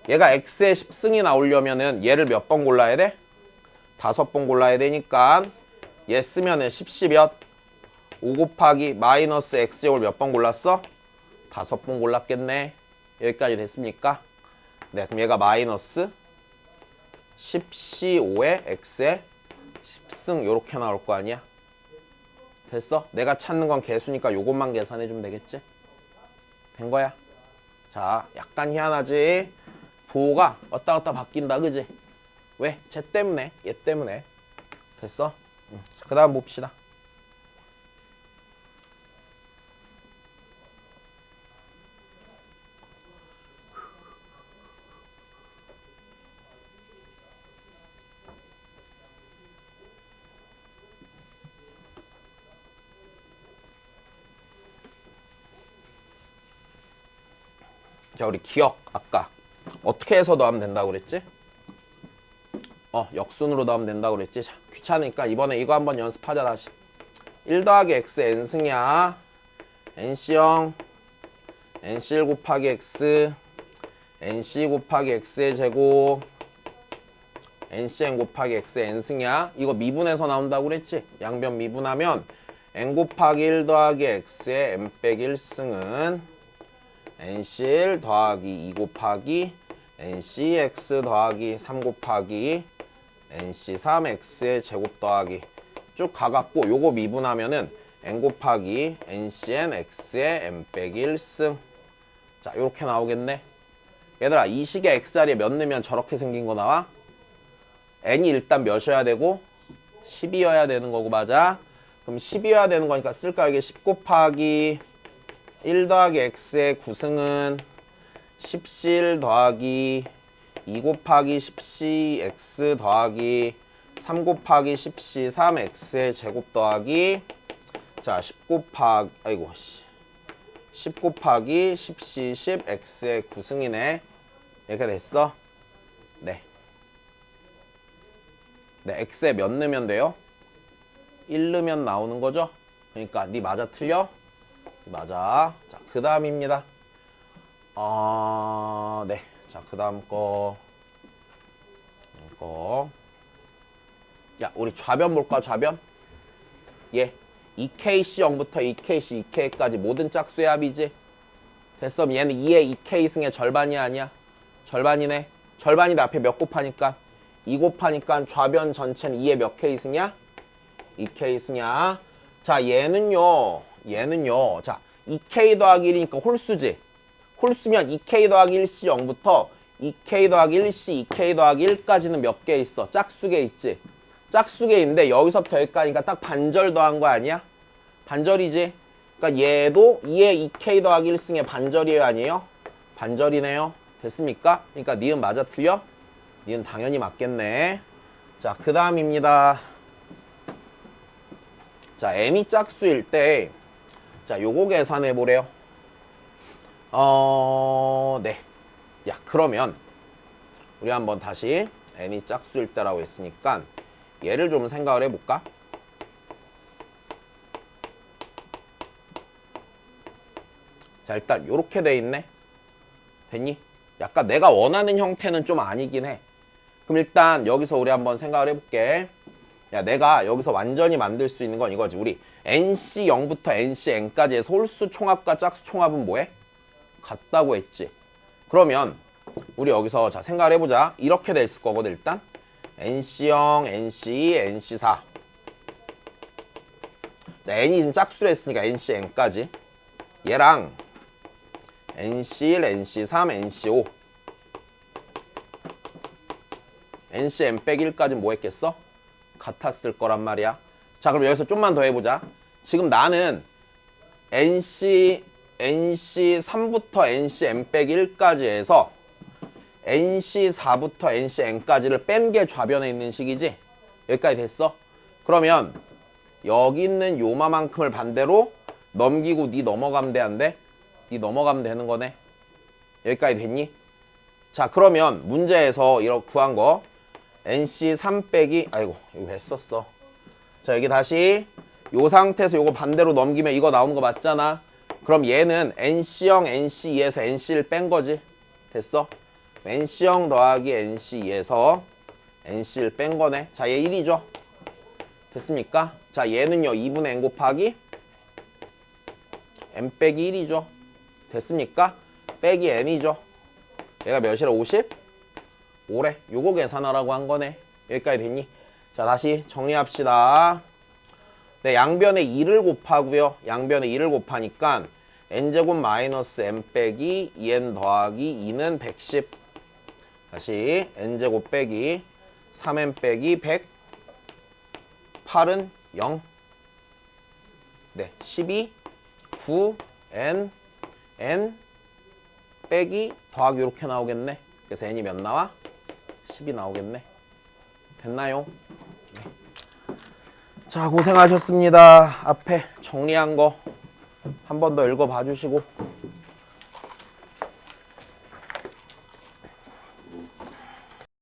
얘가 x의 10승이 나오려면은 얘를 몇 번 골라야 돼? 5번 골라야 되니까 얘 쓰면은 10시 몇? 5 곱하기 마이너스 x제곱을 몇 번 골랐어? 5번 골랐겠네. 여기까지 됐습니까? 네, 그럼 얘가 마이너스 10시 5에 x의 10승 요렇게 나올 거 아니야? 됐어? 내가 찾는 건 개수니까 요것만 계산해주면 되겠지? 된 거야. 자, 약간 희한하지? 부호가 왔다 갔다 바뀐다, 그지? 왜? 쟤 때문에, 얘 때문에. 됐어? 그 다음 봅시다. 자, 우리 기억 아까 어떻게 해서 더하면 된다고 그랬지? 역순으로 더하면 된다고 그랬지? 자, 귀찮으니까 이번에 이거 한번 연습하자. 다시 1 더하기 x n승이야. nc0 nc1 곱하기 x nc 곱하기 x의 제곱 ncn 곱하기 x의 n승이야. 이거 미분해서 나온다고 그랬지? 양변 미분하면 n 곱하기 1 더하기 x의 n 빼기 1승은 nc1 더하기 2 곱하기 ncx 더하기 3 곱하기 nc3x의 제곱 더하기 쭉 가갖고 요거 미분하면은 n 곱하기 ncn x의 n 빼기 1승. 자, 요렇게 나오겠네. 얘들아, 이 식의 x자리에 몇 넣으면 저렇게 생긴 거 나와? n이 일단 몇이어야 되고 10이어야 되는 거고, 맞아? 그럼 10이어야 되는 거니까 쓸까? 이게 10 곱하기 1 더하기 x의 9승은 10시1 더하기 2 곱하기 10시 x 더하기 3 곱하기 10시 3x의 제곱 더하기 자, 10 곱하기 10 곱하기 10시 10x의 9승이네. 이렇게 됐어? 네. 네, x에 몇 넣으면 돼요? 1 넣으면 나오는 거죠? 그러니까 니 맞아 틀려? 맞아. 자, 그 다음입니다. 네. 자, 그 다음 거. 이거. 야, 우리 좌변 볼까, 좌변? 예. 2kc 0부터 2kc 2k까지 모든 짝수의 합이지. 됐어. 얘는 2의 2k 승의 절반이 아니야. 절반이네. 절반인데 앞에 몇 곱하니까? 2 곱하니까 좌변 전체는 2의 몇 k 승이야? 2k 승이야. 자, 얘는요. 자, 2k 더하기 1이니까 홀수지. 홀수면 2k 더하기 1c 0부터 2k 더하기 1c 2k 더하기 1까지는 몇 개 있어? 짝수개 있지. 짝수개인데 여기서부터 여기까지니까 딱 반절 더한 거 아니야? 반절이지. 그러니까 얘도 2의 2k 더하기 1승의 반절이에요, 아니에요? 반절이네요. 됐습니까? 그러니까 니은 맞아, 틀려? 니은 당연히 맞겠네. 자, 그 다음입니다. 자, m이 짝수일 때, 자, 요거 계산해 보래요. 네. 야, 그러면 우리 한번 다시 n이 짝수일 때라고 했으니까 얘를 좀 생각을 해볼까? 자, 일단 요렇게 돼 있네. 됐니? 약간 내가 원하는 형태는 좀 아니긴 해. 그럼 일단 여기서 우리 한번 생각을 해볼게. 야, 내가 여기서 완전히 만들 수 있는 건 이거지. 우리 nc 0부터 nc n까지 해서 홀수 총합과 짝수 총합은 뭐해? 같다고 했지. 그러면 우리 여기서 자 생각을 해보자. 이렇게 돼 있을 거거든. 일단 nc0, nc2, nc4. n이 지금 짝수로 했으니까 nc n까지. 얘랑 nc1, nc3, nc5. nc n 빼기 1까지는 뭐 했겠어? 같았을 거란 말이야. 자, 그럼 여기서 좀만 더 해보자. 지금 나는 nc3부터 nc n 빼기 1까지 해서 nc4부터 nc n까지를 뺀 게 좌변에 있는 식이지? 여기까지 됐어? 그러면 여기 있는 요마만큼을 반대로 넘기고 니 넘어가면 돼, 안 돼? 니 넘어가면 되는 거네. 여기까지 됐니? 자, 그러면 문제에서 이렇게 구한 거 nc3 빼기 아이고 이거 왜 썼어? 자, 여기 다시 요 상태에서 요거 반대로 넘기면 이거 나오는 거 맞잖아. 그럼 얘는 nc0, nc2에서 nc를 뺀 거지. 됐어? nc0 더하기 nc2에서 nc를 뺀 거네. 자, 얘 1이죠. 됐습니까? 자, 얘는요 2분의 n 곱하기 n 빼기 1이죠. 됐습니까? 빼기 n이죠. 얘가 몇이래? 50? 5래. 요거 계산하라고 한 거네. 여기까지 됐니? 자, 다시 정리합시다. 네, 양변에 2를 곱하고요. 양변에 2를 곱하니까 n제곱 마이너스 n 빼기 2n 더하기 2는 110. 다시 n제곱 빼기 3n 빼기 100. 8은 0. 네, 12, 9, n 빼기 더하기 이렇게 나오겠네. 그래서 n이 몇 나와? 10이 나오겠네. 됐나요? 네. 자, 고생하셨습니다. 앞에 정리한 거 한 번 더 읽어봐 주시고.